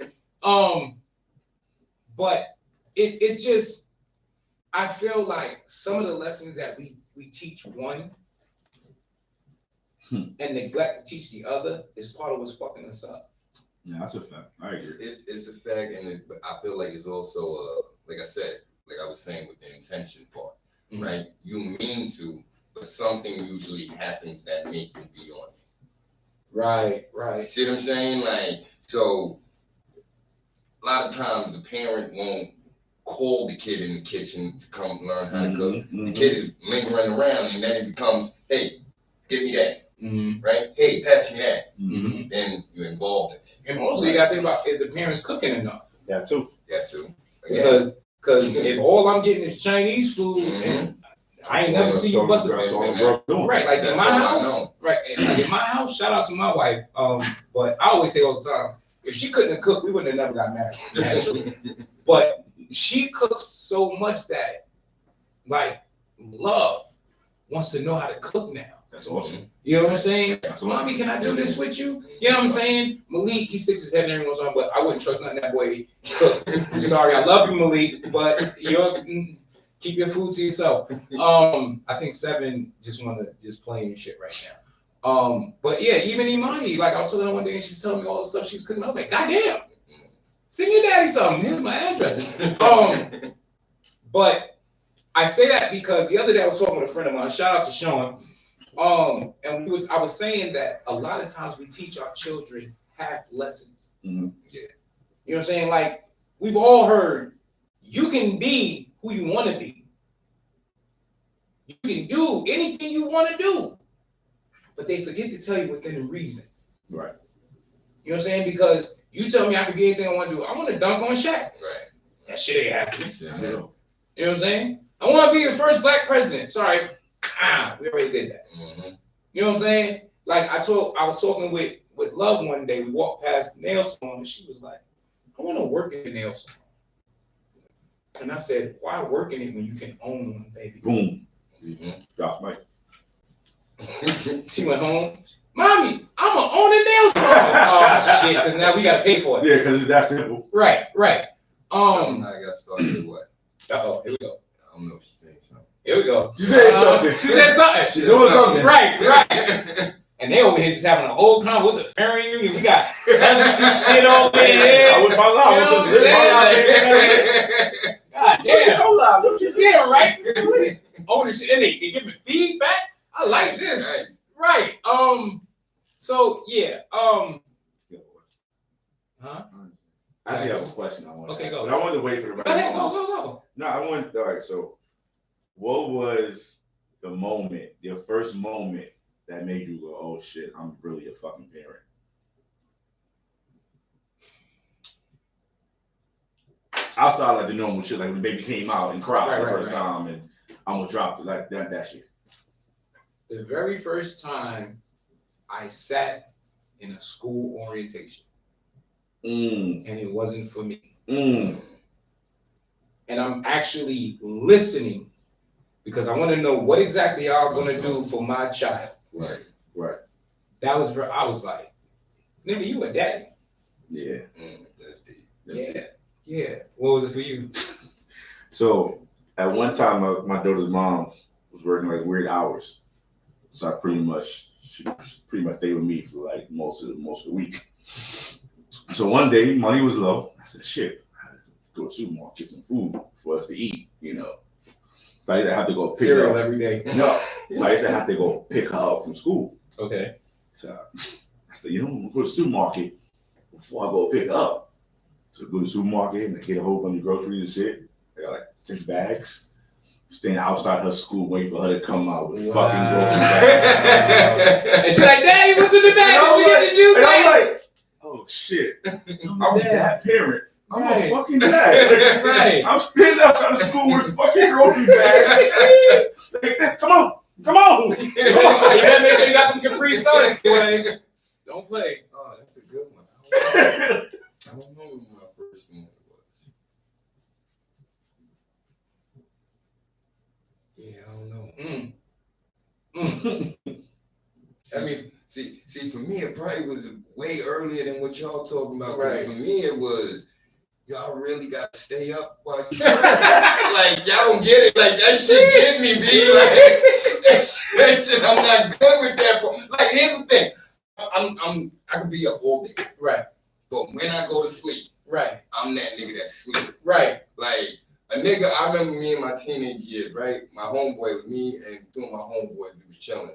[SPEAKER 2] But it's just, I feel like some of the lessons that we teach one and neglect to teach the other is part of what's fucking us up.
[SPEAKER 1] Yeah, that's a fact. I agree.
[SPEAKER 3] It's a fact, and I feel like it's also like I said, like I was saying with the intention part, right? You mean to, but something usually happens that make you be on it.
[SPEAKER 2] Right.
[SPEAKER 3] See what I'm saying? Like, so a lot of times the parent won't call the kid in the kitchen to come learn how to cook. The kid is lingering around, and then it becomes, hey, give me that. Right? Hey, pass me that. Then you're involved in it.
[SPEAKER 2] And also, you got to think about, is the parents cooking enough?
[SPEAKER 1] That too.
[SPEAKER 3] That too.
[SPEAKER 2] Because if all I'm getting is Chinese food, and I ain't never see you bust right, like in my house, right? Like in my house, shout out to my wife. But I always say all the time, if she couldn't have cooked, we wouldn't have never got married. But she cooks so much that, like, love wants to know how to cook now.
[SPEAKER 1] That's awesome.
[SPEAKER 2] You know what I'm saying?
[SPEAKER 1] That's awesome.
[SPEAKER 2] Mommy, can I do this with you? You know what I'm saying? Malik, he sticks his head in every once in a while, but I wouldn't trust nothing that boy cook. I'm sorry, I love you, Malik, but keep your food to yourself. I think 7 just wanna just playing and shit right now. But yeah, even Imani, like I was telling her one day and she's telling me all the stuff she's cooking. I was like, goddamn, send your daddy something. Here's my address. But I say that because the other day I was talking with a friend of mine. Shout out to Sean. And I was saying that a lot of times we teach our children half lessons.
[SPEAKER 1] Mm-hmm.
[SPEAKER 3] Yeah.
[SPEAKER 2] You know what I'm saying? Like, we've all heard, you can be who you want to be. You can do anything you want to do. But they forget to tell you within a reason.
[SPEAKER 1] Right.
[SPEAKER 2] You know what I'm saying? Because you tell me I can be anything I want to do. I want to dunk on Shaq.
[SPEAKER 3] Right.
[SPEAKER 2] That shit ain't happening.
[SPEAKER 3] Yeah.
[SPEAKER 2] You know what I'm saying? I want to be the first black president. Sorry. We already did that.
[SPEAKER 3] Mm-hmm.
[SPEAKER 2] You know what I'm saying? Like I was talking with Love one day. We walked past the nail salon and she was like, I want to work in the nail salon. And I said, why work in it when you can own one, baby?
[SPEAKER 1] Boom.
[SPEAKER 3] Mm-hmm.
[SPEAKER 1] Drop mic.
[SPEAKER 2] She went home. Mommy, I'm going to own a nail salon. Oh, shit, because now we got to pay for it.
[SPEAKER 1] Yeah, because it's that simple.
[SPEAKER 2] Right.
[SPEAKER 3] I got started with what?
[SPEAKER 2] Uh-oh, here we go.
[SPEAKER 3] I don't know if she's saying something.
[SPEAKER 2] Here we go.
[SPEAKER 1] She said something.
[SPEAKER 2] She said something.
[SPEAKER 1] She's doing something.
[SPEAKER 2] Right. And they over here just having a whole convo. What's a family reunion? We got tons of shit over here.
[SPEAKER 1] I was my live.
[SPEAKER 2] You know what I'm saying? God damn.
[SPEAKER 1] So loud. What you
[SPEAKER 2] Yeah, right? Ownership. And they give me feedback. I like this.
[SPEAKER 3] Nice.
[SPEAKER 2] Right. So yeah. Huh?
[SPEAKER 1] I do have a question I want.
[SPEAKER 2] Okay, go.
[SPEAKER 1] But I wanted to wait for the right
[SPEAKER 2] Go ahead,
[SPEAKER 1] moment.
[SPEAKER 2] go.
[SPEAKER 1] No, I want. All right. So, what was the moment, your first moment that made you go, "Oh shit, I'm really a fucking parent"? Outside like the normal shit, like when the baby came out and cried for the first time, and I almost dropped it, like that shit.
[SPEAKER 2] The very first time I sat in a school orientation, and it wasn't for me. And I'm actually listening because I want to know what exactly y'all gonna do for my child.
[SPEAKER 3] Right.
[SPEAKER 2] That was I was like, nigga, you a daddy.
[SPEAKER 1] Yeah.
[SPEAKER 3] That's deep.
[SPEAKER 2] Yeah. What was it for you?
[SPEAKER 1] So at one time, my daughter's mom was working like weird hours, so she pretty much stayed with me for like most of the week. So one day, money was low. I said, "Shit, I had to go to the supermarket, get some food for us to eat." You know, so I used to have to go pick
[SPEAKER 2] Cereal
[SPEAKER 1] her up
[SPEAKER 2] every day.
[SPEAKER 1] No, so I used to have to go pick her up from school.
[SPEAKER 2] Okay.
[SPEAKER 1] So I said, "You know, I'm gonna go to the supermarket before I go pick her up." So I go to the supermarket and I get a whole bunch of groceries and shit. I got like 6 bags. Standing outside her school waiting for her to come out with fucking grocery bags.
[SPEAKER 2] And she's like, "Daddy, what's in the bag? Did you get the juice?"
[SPEAKER 1] And I'm like, "Oh shit, I'm that parent. I'm a fucking dad."
[SPEAKER 2] Right.
[SPEAKER 1] I'm standing outside the school with fucking grocery bags. Like, come on.
[SPEAKER 2] You better make sure you got them Capri Suns, boy. Don't play.
[SPEAKER 3] Oh, that's a good one. I don't know what my first moment was. Yeah, I don't know.
[SPEAKER 2] I mean,
[SPEAKER 3] see, for me, it probably was way earlier than what y'all talking about.
[SPEAKER 2] Right.
[SPEAKER 3] For me, it was y'all really got to stay up while you like y'all don't get it. Like that shit get me, B. Like that shit, I'm not good with that. Like here's the thing, I can be up all day,
[SPEAKER 2] right.
[SPEAKER 3] but when I go to sleep,
[SPEAKER 2] Right.
[SPEAKER 3] I'm that nigga that's sleeping.
[SPEAKER 2] Right.
[SPEAKER 3] Like a nigga, I remember me in my teenage years, right? My homeboy was me and two of my homeboys, we was chilling.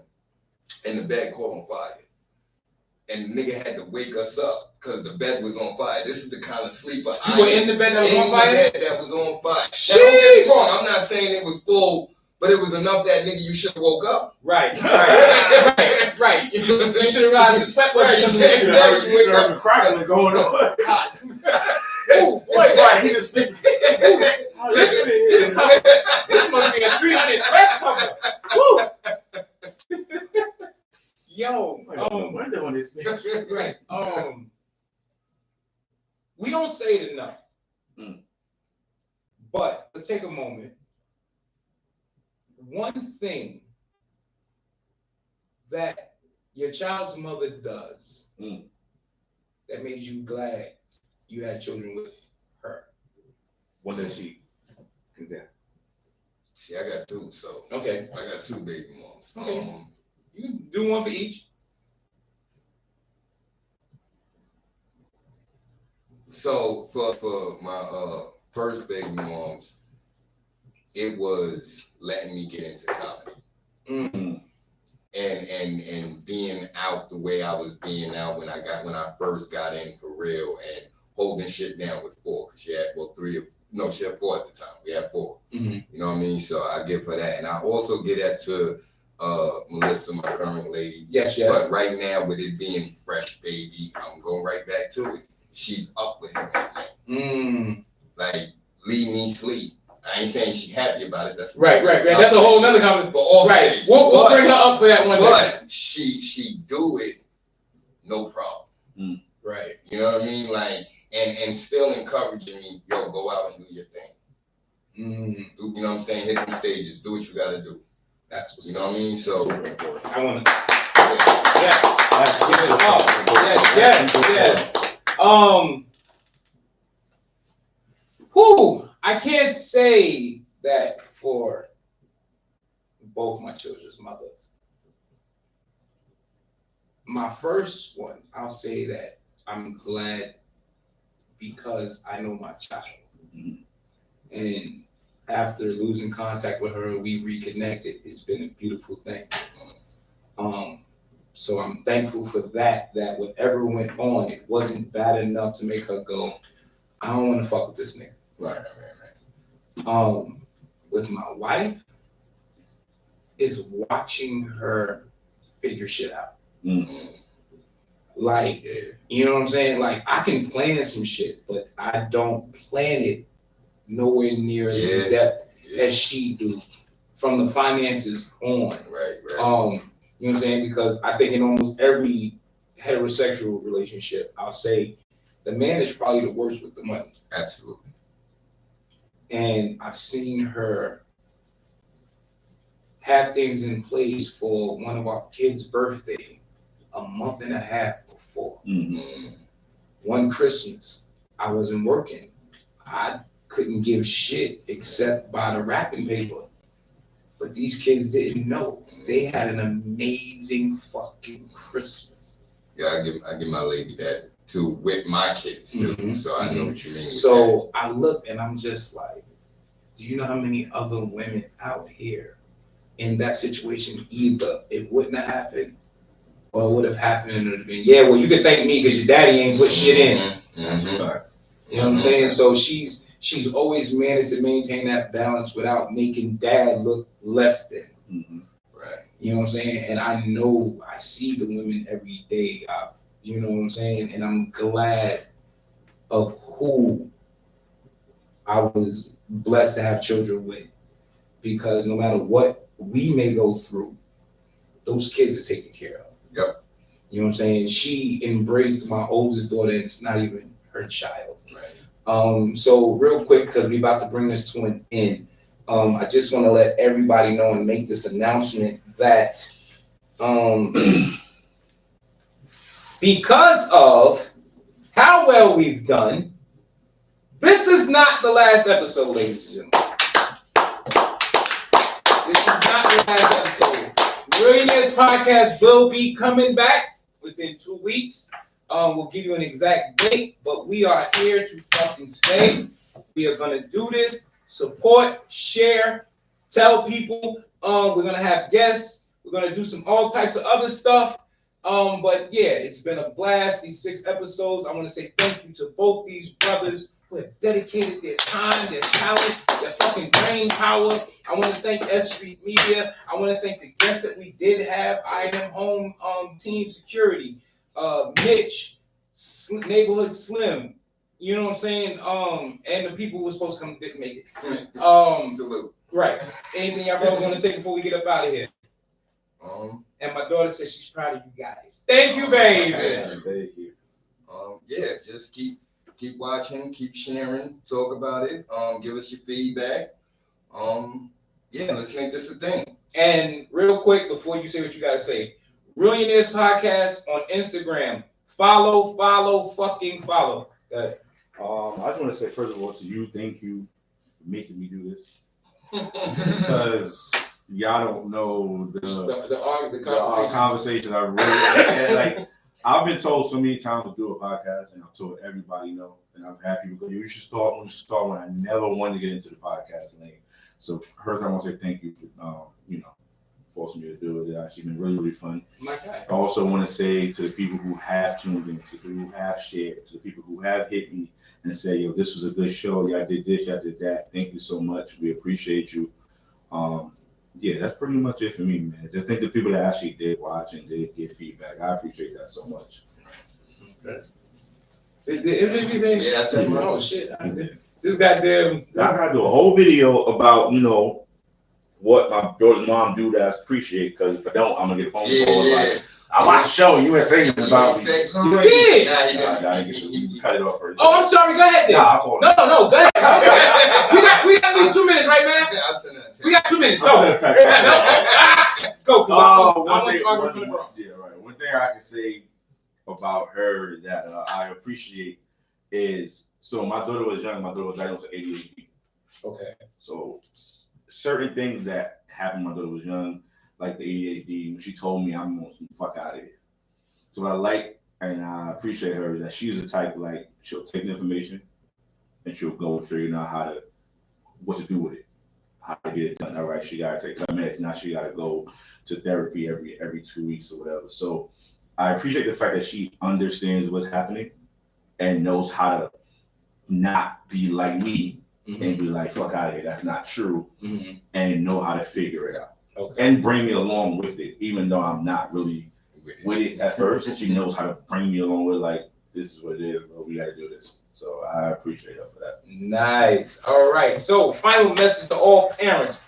[SPEAKER 3] And the bed caught on fire. And the nigga had to wake us up because the bed was on fire. This is the kind of sleeper
[SPEAKER 2] You were in the bed that was on fire?
[SPEAKER 3] In the bed that was on fire. Now, don't get me wrong, I'm not saying it was full, but it was enough that nigga you should have woke up.
[SPEAKER 2] Right. Right.
[SPEAKER 3] You know what I'm
[SPEAKER 2] You
[SPEAKER 3] saying?
[SPEAKER 2] should have realized the sweat wasn't
[SPEAKER 3] Right,
[SPEAKER 2] coming in.
[SPEAKER 1] You should have heard the crackling going on.
[SPEAKER 2] Oh, boy.
[SPEAKER 1] Right, he was thinking.
[SPEAKER 2] But let's take a moment. One thing that your child's mother does that makes you glad you had children with her.
[SPEAKER 1] What does she do that?
[SPEAKER 3] See, I got two, so
[SPEAKER 2] Okay.
[SPEAKER 3] I got two baby moms.
[SPEAKER 2] Okay. You can do one for each.
[SPEAKER 3] So for my first baby moms, it was letting me get into comedy.
[SPEAKER 2] Mm-hmm.
[SPEAKER 3] And being out the way I was being out when I first got in for real, and holding shit down with four, because she had she had four at the time. We had four.
[SPEAKER 2] Mm-hmm.
[SPEAKER 3] You know what I mean? So I give her that. And I also give that to Melissa, my current lady.
[SPEAKER 2] Yes.
[SPEAKER 3] But right now, with it being fresh baby, I'm going right back to it. She's up with him right now. Like, leave me sleep. I ain't saying she's happy about it. That's
[SPEAKER 2] right. That's a whole nother conversation.
[SPEAKER 3] For all
[SPEAKER 2] right. We'll bring her up for that one.
[SPEAKER 3] But she do it, no problem.
[SPEAKER 2] Right.
[SPEAKER 3] You know what I mean? Like, and still encouraging me, yo, go out and do your thing. You know what I'm saying? Hit the stages, do what you gotta do.
[SPEAKER 2] That's what's
[SPEAKER 3] you know what I mean? So
[SPEAKER 2] I wanna give it up. Yes. I can't say that for both my children's mothers. My first one, I'll say that I'm glad because I know my child. And after losing contact with her, we reconnected. It's been a beautiful thing. So I'm thankful for that whatever went on, it wasn't bad enough to make her go, I don't want to fuck with this nigga.
[SPEAKER 3] Right.
[SPEAKER 2] With my wife, is watching her figure shit out. Like, you know what I'm saying? Like, I can plan some shit, but I don't plan it nowhere near as depth as she do from the finances on.
[SPEAKER 3] Right.
[SPEAKER 2] You know what I'm saying? Because I think in almost every heterosexual relationship, I'll say the man is probably the worst with the money.
[SPEAKER 3] Absolutely.
[SPEAKER 2] And I've seen her have things in place for one of our kids' birthday a month and a half before. One Christmas, I wasn't working. I couldn't give shit except buy the wrapping paper. But these kids didn't know. They had an amazing fucking Christmas.
[SPEAKER 3] Yeah, I give my lady that too with my kids too. So I know what you mean.
[SPEAKER 2] So I look and I'm just like, do you know how many other women out here in that situation, either it wouldn't have happened or it would have happened and it would have been, well, you can thank me because your daddy ain't put shit in.
[SPEAKER 1] That's a fact.
[SPEAKER 2] You know what I'm saying? So she's always managed to maintain that balance without making dad look less than.
[SPEAKER 3] Right.
[SPEAKER 2] You know what I'm saying? And I know I see the women every day. You know what I'm saying? And I'm glad of who I was blessed to have children with, because no matter what we may go through, those kids are taken care of.
[SPEAKER 3] Yep.
[SPEAKER 2] You know what I'm saying? She embraced my oldest daughter, and it's not even her child.
[SPEAKER 3] Right.
[SPEAKER 2] So real quick, because we're about to bring this to an end, I just want to let everybody know and make this announcement that because of how well we've done, this is not the last episode, ladies and gentlemen. This is not the last episode. Reallionaires podcast will be coming back within 2 weeks. We'll give you an exact date, but we are here to fucking stay. We are gonna do this. Support, share, tell people. We're gonna have guests. We're gonna do all types of other stuff. But yeah, it's been a blast. These 6 episodes. I want to say thank you to both these brothers who have dedicated their time, their talent, their fucking brain power. I want to thank S.STREET Media. I want to thank the guests that we did have. I Am Home Team Security, Mitch, Neighborhood Slim. You know what I'm saying? And the people who were supposed to come didn't make it.
[SPEAKER 3] Salute.
[SPEAKER 2] Right. Anything y'all brothers want to say before we get up out of here? And my daughter says she's proud of you guys. Thank you, baby.
[SPEAKER 1] Thank you.
[SPEAKER 3] Yeah, just keep keep watching, keep sharing, talk about it. Give us your feedback. Yeah, let's make this a thing.
[SPEAKER 2] And real quick, before you say what you gotta say, Reallionaires Podcast on Instagram. Follow. Good.
[SPEAKER 1] I just want to say first of all to you, thank you for making me do this because y'all don't know the conversation I really like. I've been told so many times to do a podcast, and I've told everybody no, and I'm happy because you should start when I never wanted to get into the podcast lane. So first, I want to say thank you for forcing me to do it. It's actually been really, really fun.
[SPEAKER 2] My guy.
[SPEAKER 1] I also want to say to the people who have tuned in, to the people who have shared, to the people who have hit me and say, yo, this was a good show. Y'all did this, y'all did that. Thank you so much. We appreciate you. Yeah, that's pretty much it for me, man. Just think the people that actually did watch and did get feedback. I appreciate that so much.
[SPEAKER 2] Okay. Did you say?
[SPEAKER 3] Yeah, I said,
[SPEAKER 2] oh shit. This goddamn.
[SPEAKER 1] I gotta do a whole video about, what my daughter's mom do that I appreciate, because if I don't, I'm gonna get a phone call.
[SPEAKER 3] Yeah.
[SPEAKER 1] Like, I watched the show, you ain't saying anything about me.
[SPEAKER 2] You did.
[SPEAKER 1] You cut it off first.
[SPEAKER 2] Oh, I'm sorry. Go ahead then.
[SPEAKER 1] Nah, I'll call
[SPEAKER 2] No, go ahead. we got at least 2 minutes, right, man? We got 2 minutes. Go. Go. I want you arguing from the Bronx.
[SPEAKER 1] Yeah, right. One thing I can say about her that I appreciate is, so my daughter was young. My daughter was diagnosed with ADHD.
[SPEAKER 2] Okay.
[SPEAKER 1] So certain things that happened when my daughter was young, like the ADHD, when she told me I'm going to fuck out of here. So what I like and I appreciate her is that she's the type, like, she'll take the information and she'll go and figure out what to do with it, how to get it done. All right, she got to take her meds. Now she got to go to therapy every 2 weeks or whatever. So I appreciate the fact that she understands what's happening and knows how to not be like me. Mm-hmm. And be like, fuck out of here, that's not true. Mm-hmm. And know how to figure it out. Okay. And bring me along with it, even though I'm not really with it at first. And she knows how to bring me along with, like, this is what it is, but we got to do this. So I appreciate her for that.
[SPEAKER 2] Nice. All right. So final message to all parents.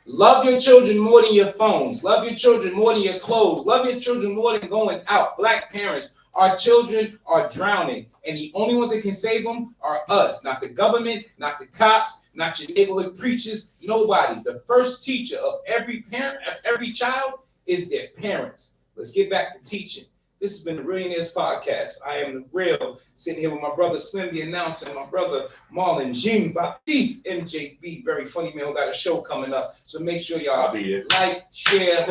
[SPEAKER 2] Love your children more than your phones. Love your children more than your clothes. Love your children more than going out. Black parents, our children are drowning, and the only ones that can save them are us, not the government, not the cops, not your neighborhood preachers, nobody. The first teacher of every parent, of every child, is their parents. Let's get back to teaching. This has been the Reallionaires Podcast. I am the Real, sitting here with my brother Slim, the announcer, and my brother Marlon Jean Baptiste, MJB, very funny man who got a show coming up. So make sure y'all like, share,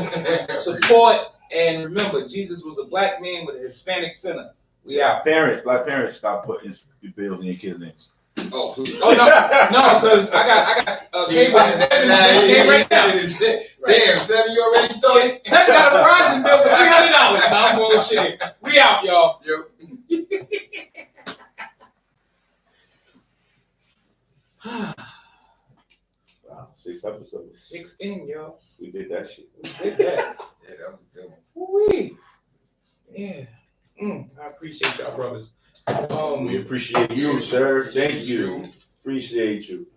[SPEAKER 2] support. And remember, Jesus was a black man with a Hispanic sinner. We out.
[SPEAKER 1] Black parents, stop putting bills in your kids' names.
[SPEAKER 3] Oh
[SPEAKER 2] no, because I got cable right now.
[SPEAKER 3] Damn, 7, you already started?
[SPEAKER 2] 7 got a Verizon bill for $300. No, I'm bullshit. We out, y'all.
[SPEAKER 1] Wow, 6 episodes.
[SPEAKER 2] 6 in, y'all.
[SPEAKER 1] We did that shit.
[SPEAKER 2] We did that.
[SPEAKER 3] Yeah, that was good.
[SPEAKER 2] Woo-wee. Yeah. I appreciate y'all, brothers.
[SPEAKER 1] We appreciate you, sir. Thank you. Appreciate you.